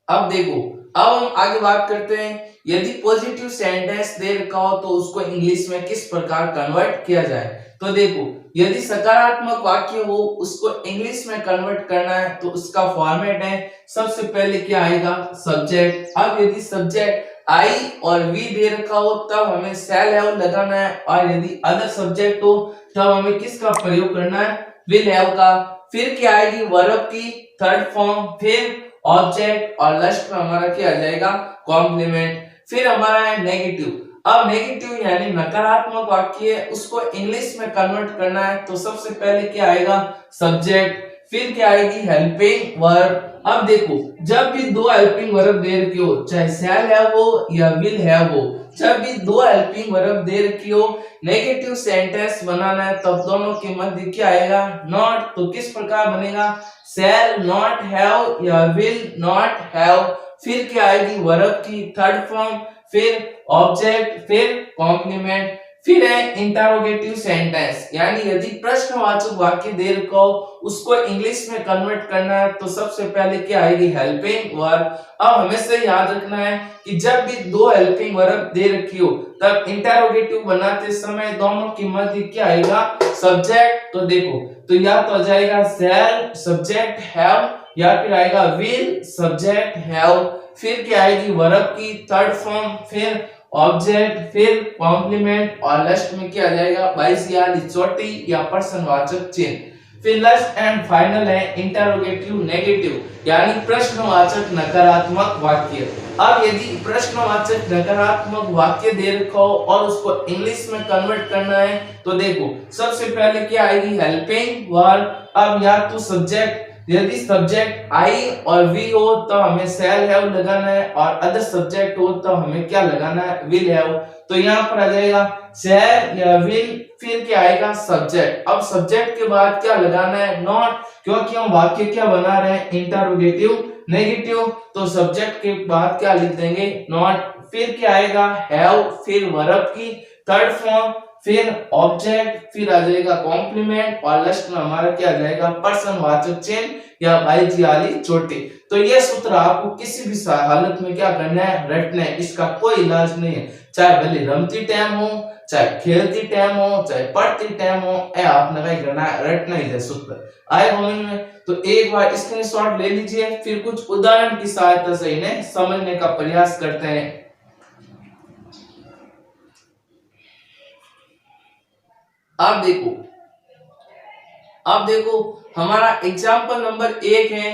अब देखो अब हम आगे बात करते हैं यदि पॉजिटिव सेंटेंस दे रखा हो तो उसको इंग्लिश में किस प्रकार कन्वर्ट किया जाए। तो देखो यदि सकारात्मक वाक्य हो उसको इंग्लिश में कन्वर्ट करना है तो उसका फॉर्मेट है, सबसे पहले क्या आएगा? सब्जेक्ट। अब यदि सब्जेक्ट आई और वी दे रखा हो तब हमें शैल हैव लगाना है, और यदि अदर सब्जेक्ट हो तब हमें किसका प्रयोग करना है? विल हैव का। फिर क्या आएगी? वर्ब की थर्ड फॉर्म, फिर ऑब्जेक्ट, और लास्ट में हमारा क्या आ जाएगा? कॉम्प्लीमेंट। फिर हमारा है नेगेटिव। अब नेगेटिव यानी नकारात्मक वाक्य है, उसको इंग्लिश में कन्वर्ट करना है तो सबसे पहले क्या आएगा? सब्जेक्ट, फिर क्या आएगी हेल्पिंग वर्ब। अब देखो जब भी दो हेल्पिंग वर्ब दे रखी हो, चाहे शैल है वो या विल है वो, जब भी दो हेल्पिंग वर्ब दे रखी हो, नेगेटिव सेंटेंस बनाना है तब दोनों के मध्य क्या आएगा नॉट। तो किस प्रकार बनेगा शैल नॉट हैव या विल नॉट हैव। फिर क्या आएगी वर्ब की थर्ड फॉर्म, फिर ऑब्जेक्ट, फिर कॉम्प्लीमेंट, फिर है इंटरोगेटिव सेंटेंस, यानी यदि प्रश्नवाचक वाक्य दे रखा हो उसको इंग्लिश में कन्वर्ट करना है तो सबसे पहले क्या आएगी हेल्पिंग वर्ब। अब हमेशा याद रखना है कि जब भी दो हेल्पिंग वर्ब दे रखी हो तब इंटरोगेटिव बनाते समय दोनों के मध्य क्या आएगा सब्जेक्ट। तो देखो तो या तो आ जाएगा शैल सब्जेक्ट हैव, या फिर आएगा विल सब्जेक्ट हैव, फिर क्या आएगी वर्ब की थर्ड फॉर्म, फिर ऑब्जेक्ट, फिर कॉम्प्लीमेंट और लास्ट में क्या आ जाएगा बाइस या चोटी या प्रश्नवाचक चिन्ह। फिर लास्ट एंड फाइनल है इंटरोगेटिव नेगेटिव, यानी प्रश्नवाचक नकारात्मक वाक्य। अब यदि प्रश्नवाचक नकारात्मक वाक्य दे रखा हो और उसको इंग्लिश में कन्वर्ट करना है तो देखो सबसे पहले क्या आएगी हेल्पिंग वर्ब। अब या तो सब्जेक्ट, यदि सब्जेक्ट आई और वी हो तो हमें शैल हैव लगाना है, और अदर सब्जेक्ट हो तो हमें क्या लगाना है विल हैव। तो यहाँ पर आ जाएगा शैल या विल, फिर क्या आएगा सब्जेक्ट। अब सब्जेक्ट के बाद क्या लगाना है नॉट, क्योंकि हम वाक्य क्या बना रहे हैं इंटरोगेटिव नेगेटिव, तो सब्जेक्ट के बाद क्या लिख देंगे नॉट। फिर क्या आएगा हैव, फिर वर्ब की थर्ड फॉर्म, फिर ऑब्जेक्ट, फिर आ जाएगा कॉम्प्लीमेंट और लास्ट में हमारा क्या आ जाएगा प्रश्नवाचक चिन्ह या बाईजियाली चोटी। तो ये सूत्र आपको किसी भी हालत में क्या करना है रटना है, इसका कोई इलाज नहीं है, चाहे भले रमती टाइम हो, चाहे खेलती टाइम हो, चाहे पढ़ती टाइम हो, आपने क्या करना है रटना ही है सूत्र। आए समझ में? तो एक बार स्क्रीनशॉट ले लीजिए, फिर कुछ उदाहरण की सहायता से इन्हें समझने का प्रयास करते हैं। अब देखो हमारा एग्जाम्पल नंबर 1 है,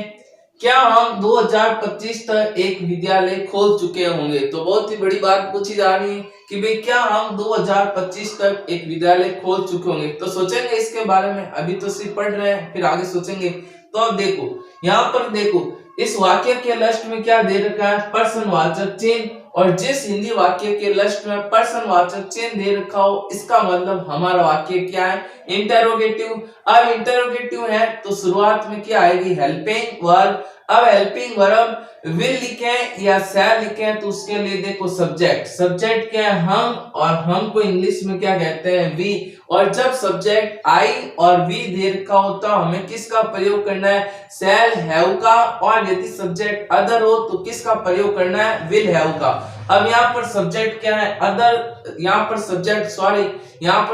क्या हम 2025 तक एक विद्यालय खोल चुके होंगे। तो बहुत ही बड़ी बात पूछी जा रही है कि भाई क्या हम 2025 तक एक विद्यालय खोल चुके होंगे। तो सोचेंगे इसके बारे में, अभी तो सिर्फ पढ़ रहे हैं फिर आगे सोचेंगे। तो अब देखो यहाँ पर देखो इस वाक्य के लास्ट में क्या दे रखा है प्रश्नवाचक चिन्ह, और जिस हिंदी वाक्य के लास्ट में प्रश्नवाचक चिन्ह दे रखा हो इसका मतलब हमारा वाक्य क्या है इंटरोगेटिव। अब इंटरोगेटिव है तो शुरुआत में क्या आएगी हेल्पिंग वर्ब। अब हेल्पिंग वर्ब विल लिखे या शैल लिखे तो उसके लिए देखो सब्जेक्ट, सब्जेक्ट क्या है हम, और हम को इंग्लिश में क्या कहते हैं वी। और जब सब्जेक्ट आई और वी दे रखा हो तो हमें किसका प्रयोग करना है शैल हैव का, और यदि सब्जेक्ट अदर हो तो किसका प्रयोग करना है विल हैव का। अब यहाँ पर सब्जेक्ट क्या है अदर, यहाँ पर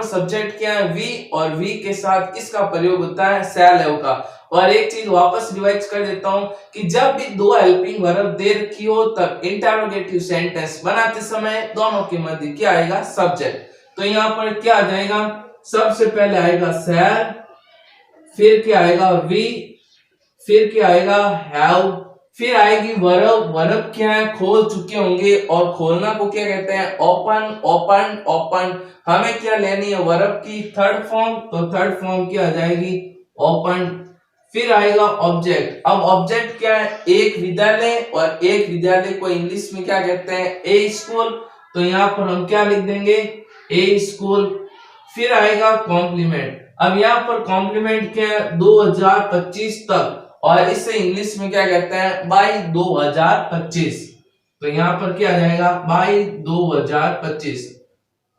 सब्जेक्ट क्या है वी, और वी के साथ किसका प्रयोग होता है शैल हैव का। और एक चीज वापस रिवाइज कर देता हूं कि जब भी दो हेल्पिंग वर्ब दे रखी हो तब इंटरोगेटिव सेंटेंस बनाते समय दोनों के मध्य क्या आएगा सब्जेक्ट। तो यहाँ पर क्या आ जाएगा सबसे पहले आएगा शैल, फिर क्या आएगा वी, फिर क्या आएगा हैव, फिर आएगी वर्ब। वर्ब क्या है खोल चुके होंगे, और खोलना को क्या कहते हैं ओपन ओपन ओपन। हमें क्या लेनी है वर्ब की थर्ड फॉर्म, तो थर्ड फॉर्म क्या आ जाएगी ओपन। फिर आएगा ऑब्जेक्ट। अब ऑब्जेक्ट क्या है एक विद्यालय, और एक विद्यालय को इंग्लिश में क्या कहते हैं ए स्कूल, तो यहाँ पर हम क्या लिख देंगे ए स्कूल। फिर आएगा कॉम्प्लीमेंट। अब यहाँ पर कॉम्प्लीमेंट क्या है 2025 तक, और इसे इंग्लिश में क्या कहते हैं बाय 2025, तो यहाँ पर क्या आ जाएगा बाय 2025।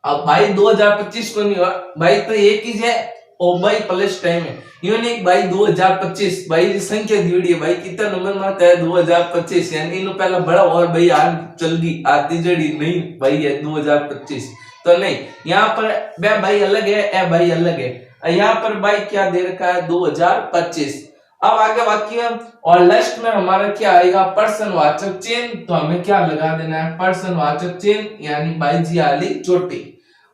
अब बाय 2025 को नहीं हुआ, बाय तो एक ही है और बाई प्लस टाइम है, यूनिक बाई 2025 बाई की संख्या दी है, भाई कितना नंबर में आता है 2025, यानी इन पहला बड़ा और भाई आग चल गई आती जड़ी नहीं भाई है 2025। तो नहीं यहाँ पर भाई अलग है ए भाई अलग है, यहाँ पर भाई क्या दे रखा है 2025। अब आगे वाक्य और लास्ट में हमारा क्या आएगा प्रश्नवाचक चिन्ह, तो हमें क्या लगा देना है प्रश्नवाचक चिन्ह यानी बाईजियाली चोटी।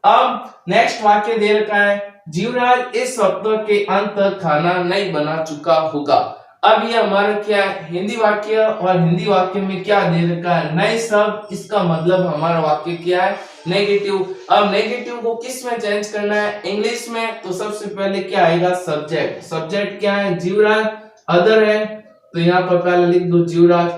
अब नेक्स्ट वाक्य दे रखा है जीवराज इस सप्ताह के अंत तक खाना नहीं बना चुका होगा। अब ये हमारा क्या है, हिंदी वाक्य, और हिंदी वाक्य में क्या दे रखा है, नए शब्द, इसका मतलब हमारा वाक्य क्या है, नेगेटिव। अब नेगेटिव को किस में चेंज करना है, इंग्लिश में। तो सबसे पहले क्या आएगा, सब्जेक्ट। सब्जेक्ट क्या है, जीवराज, अदर है, तो यहाँ पर पहले लिख दो जीवराज।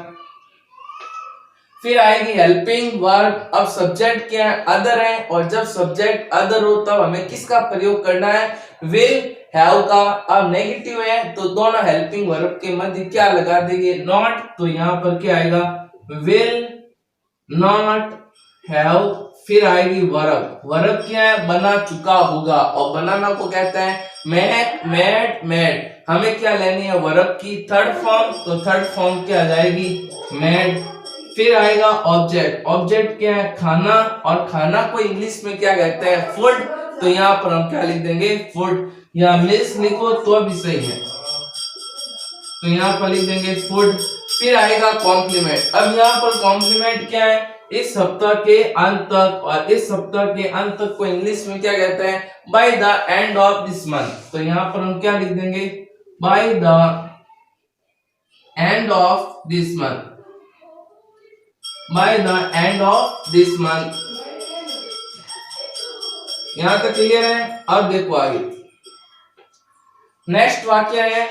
फिर आएगी हेल्पिंग वर्ब। अब सब्जेक्ट क्या है, अदर है, और जब सब्जेक्ट अदर हो तब हमें किसका प्रयोग करना है, विल हैव का। अब नेगेटिव है तो दोनों हेल्पिंग वर्ब के मध्य क्या लगा देंगे, नॉट। तो यहाँ पर क्या आएगा, विल नॉट हैव। फिर आएगी वर्ब। वर्ब क्या है, बना चुका होगा, और बनाना को कहते हैं मेक, मेड, मेड। हमें क्या लेनी है, वर्ब की थर्ड फॉर्म। तो थर्ड फॉर्म क्या आ जाएगी, मेड। फिर आएगा ऑब्जेक्ट। ऑब्जेक्ट क्या है, खाना, और खाना को इंग्लिश में क्या कहते हैं, फूड। तो यहाँ पर हम क्या लिख देंगे, फूड, या मिल्स लिखो तो भी सही है, तो यहाँ पर लिख देंगे फूड। फिर आएगा कॉम्प्लीमेंट। अब यहाँ पर कॉम्प्लीमेंट क्या है, इस सप्ताह के अंत तक, और इस सप्ताह के अंत तक को इंग्लिश में क्या कहते हैं, by the end of this month. तो यहाँ पर हम क्या लिख देंगे, bye the end of this month, bye the end of this month. यहां तक क्लियर है। अब देखो आगे, नेक्स्ट वाक्य है,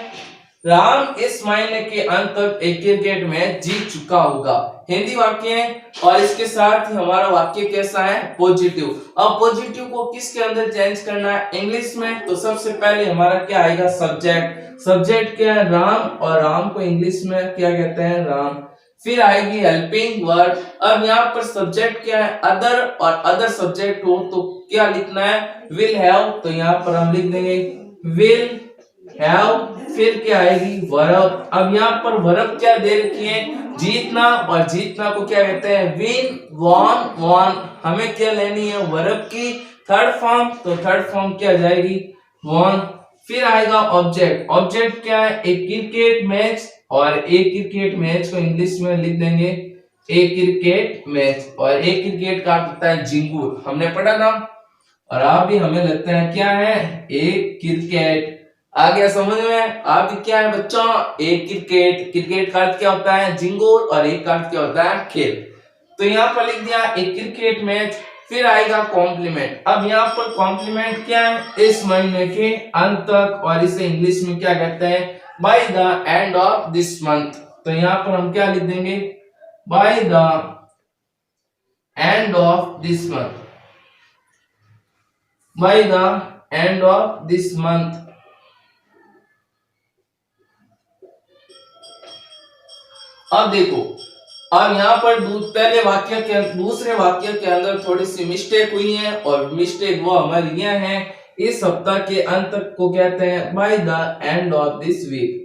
राम इस महीने के अंत तक एक क्रिकेट मैच जीत चुका होगा। हिंदी वाक्य है, और इसके साथ ही हमारा वाक्य कैसा है, पॉजिटिव। अब पॉजिटिव को किसके अंदर चेंज करना है, इंग्लिश में। तो सबसे पहले हमारा क्या आएगा, सब्जेक्ट। सब्जेक्ट क्या है, राम, और राम को इंग्लिश में क्या कहते हैं, राम। फिर आएगी हेल्पिंग वर्ब। अब यहाँ पर सब्जेक्ट क्या है, अदर, और अदर सब्जेक्ट हो तो क्या लिखना है, विल हैव। तो यहाँ पर हम लिख देंगे विल हैव। फिर क्या आएगी, वर्ब। अब यहाँ पर वर्ब क्या दे रखी है, जीतना, और जीतना को क्या कहते हैं, विन, वॉन, वॉन। हमें क्या लेनी है, वर्ब की थर्ड फॉर्म। तो थर्ड फॉर्म क्या आ जाएगी, वॉन। फिर आएगा ऑब्जेक्ट। ऑब्जेक्ट क्या है, एक क्रिकेट मैच, और एक क्रिकेट मैच को इंग्लिश में लिख देंगे एक क्रिकेट मैच, और एक क्रिकेट का होता है जिंगूर, हमने पढ़ा था। और आप भी हमें लगता है क्या है, एक क्रिकेट। आ गया समझ में, आप भी क्या है बच्चों, एक क्रिकेट। क्रिकेट का अर्थ क्या होता है, जिंगूर, और एक का अर्थ क्या होता है, खेल। तो यहाँ पर लिख दिया एक क्रिकेट मैच। फिर आएगा कॉम्प्लीमेंट। अब यहाँ पर कॉम्प्लीमेंट क्या है, इस महीने के अंत तक, और इसे इंग्लिश में क्या कहते हैं, by the end of this month. तो यहाँ पर हम क्या लिख देंगे, bye the end of this month, bye the end of this month. अब देखो, अब यहाँ पर पहले वाक्य के दूसरे वाक्य के अंदर थोड़ी सी मिस्टेक हुई है, और मिस्टेक वो हमारी यह है, इस सप्ताह के अंत को कहते हैं by the end of this week.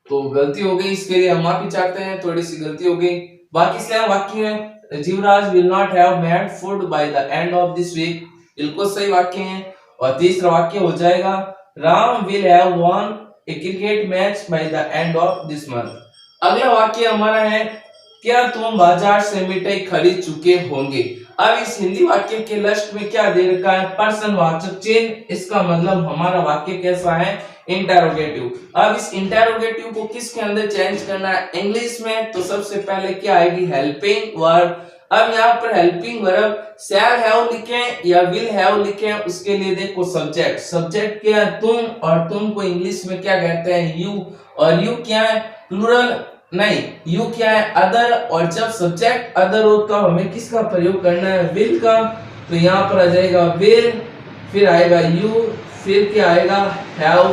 तो गलती हो गई, इसके लिए हम माफी चाहते हैं, थोड़ी सी गलती हो गई। बाकी से वाक्य है, Jeevraj will not have made food by the end of this week, बिल्कुल सही वाक्य है। और तीसरा वाक्य हो जाएगा, Ram will have won a cricket match by the end of this month. अगला वाक्य हमारा है, क्या तुम बाजार से मिठाई खरीद चुके होंगे। अब इस हिंदी वाक्य के लास्ट में क्या दे रखा है, प्रश्नवाचक चिन्ह। इसका मतलब हमारा वाक्य कैसा है, इंटेरोगेटिव। अब इस इंटेरोगेटिव को किसके अंदर चेंज करना है, इंग्लिश में। तो सबसे पहले क्या आएगी, हेल्पिंग वर्ब। अब यहाँ पर हेल्पिंग वर्ब शैल हैव लिखें या विल हैव लिखें, उसके लिए देखो सब्जेक्ट। सब्जेक्ट क्या है, तुम, और तुम को इंग्लिश में क्या कहते हैं, यू। और यू क्या है, प्लूरल नहीं, यू क्या है, अदर। और जब सब्जेक्ट अदर हो तो हमें किसका प्रयोग करना है, विल का। तो यहाँ पर आ जाएगा विल, फिर आएगा यू, फिर क्या आएगा, हैव,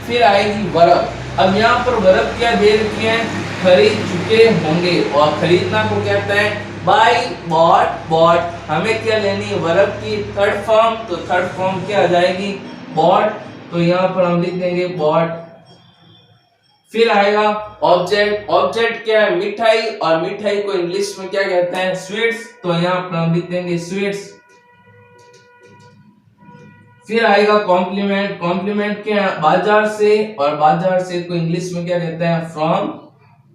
फिर आएगी वर्ब। अब यहाँ पर वर्ब क्या दे रखी है, खरीद चुके होंगे, और खरीदना को कहते हैं बाय, बॉट, बॉट। हमें क्या लेनी है, वर्ब की थर्ड फॉर्म। तो थर्ड फॉर्म क्या आ जाएगी, बॉट। तो यहाँ पर हम लिख देंगे बॉट। फिर आएगा ऑब्जेक्ट। ऑब्जेक्ट क्या है, मिठाई, और मिठाई को इंग्लिश में क्या कहते हैं, स्वीट्स। तो यहाँ पर हम लिख देंगे स्वीट्स। फिर आएगा कॉम्प्लीमेंट। कॉम्प्लीमेंट क्या है, बाजार से, और बाजार से को इंग्लिश में क्या कहते हैं, फ्रॉम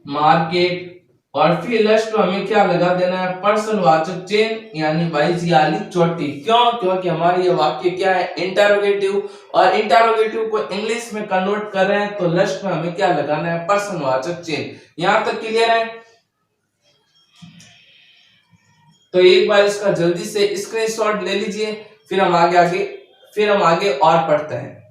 मार्केट। और फिर लास्ट में हमें क्या लगा देना है, प्रश्नवाचक चिन्ह यानी वाली चोटी। क्यों? क्योंकि हमारी ये वाक्य क्या है, इंटरोगेटिव, और इंटरोगेटिव को इंग्लिश में कन्वर्ट कर रहे हैं, तो लास्ट में हमें क्या लगाना है, प्रश्नवाचक चिन्ह। यहां तक क्लियर है? तो एक बार इसका जल्दी से स्क्रीनशॉट ले लीजिए, फिर हम आगे और पढ़ते हैं।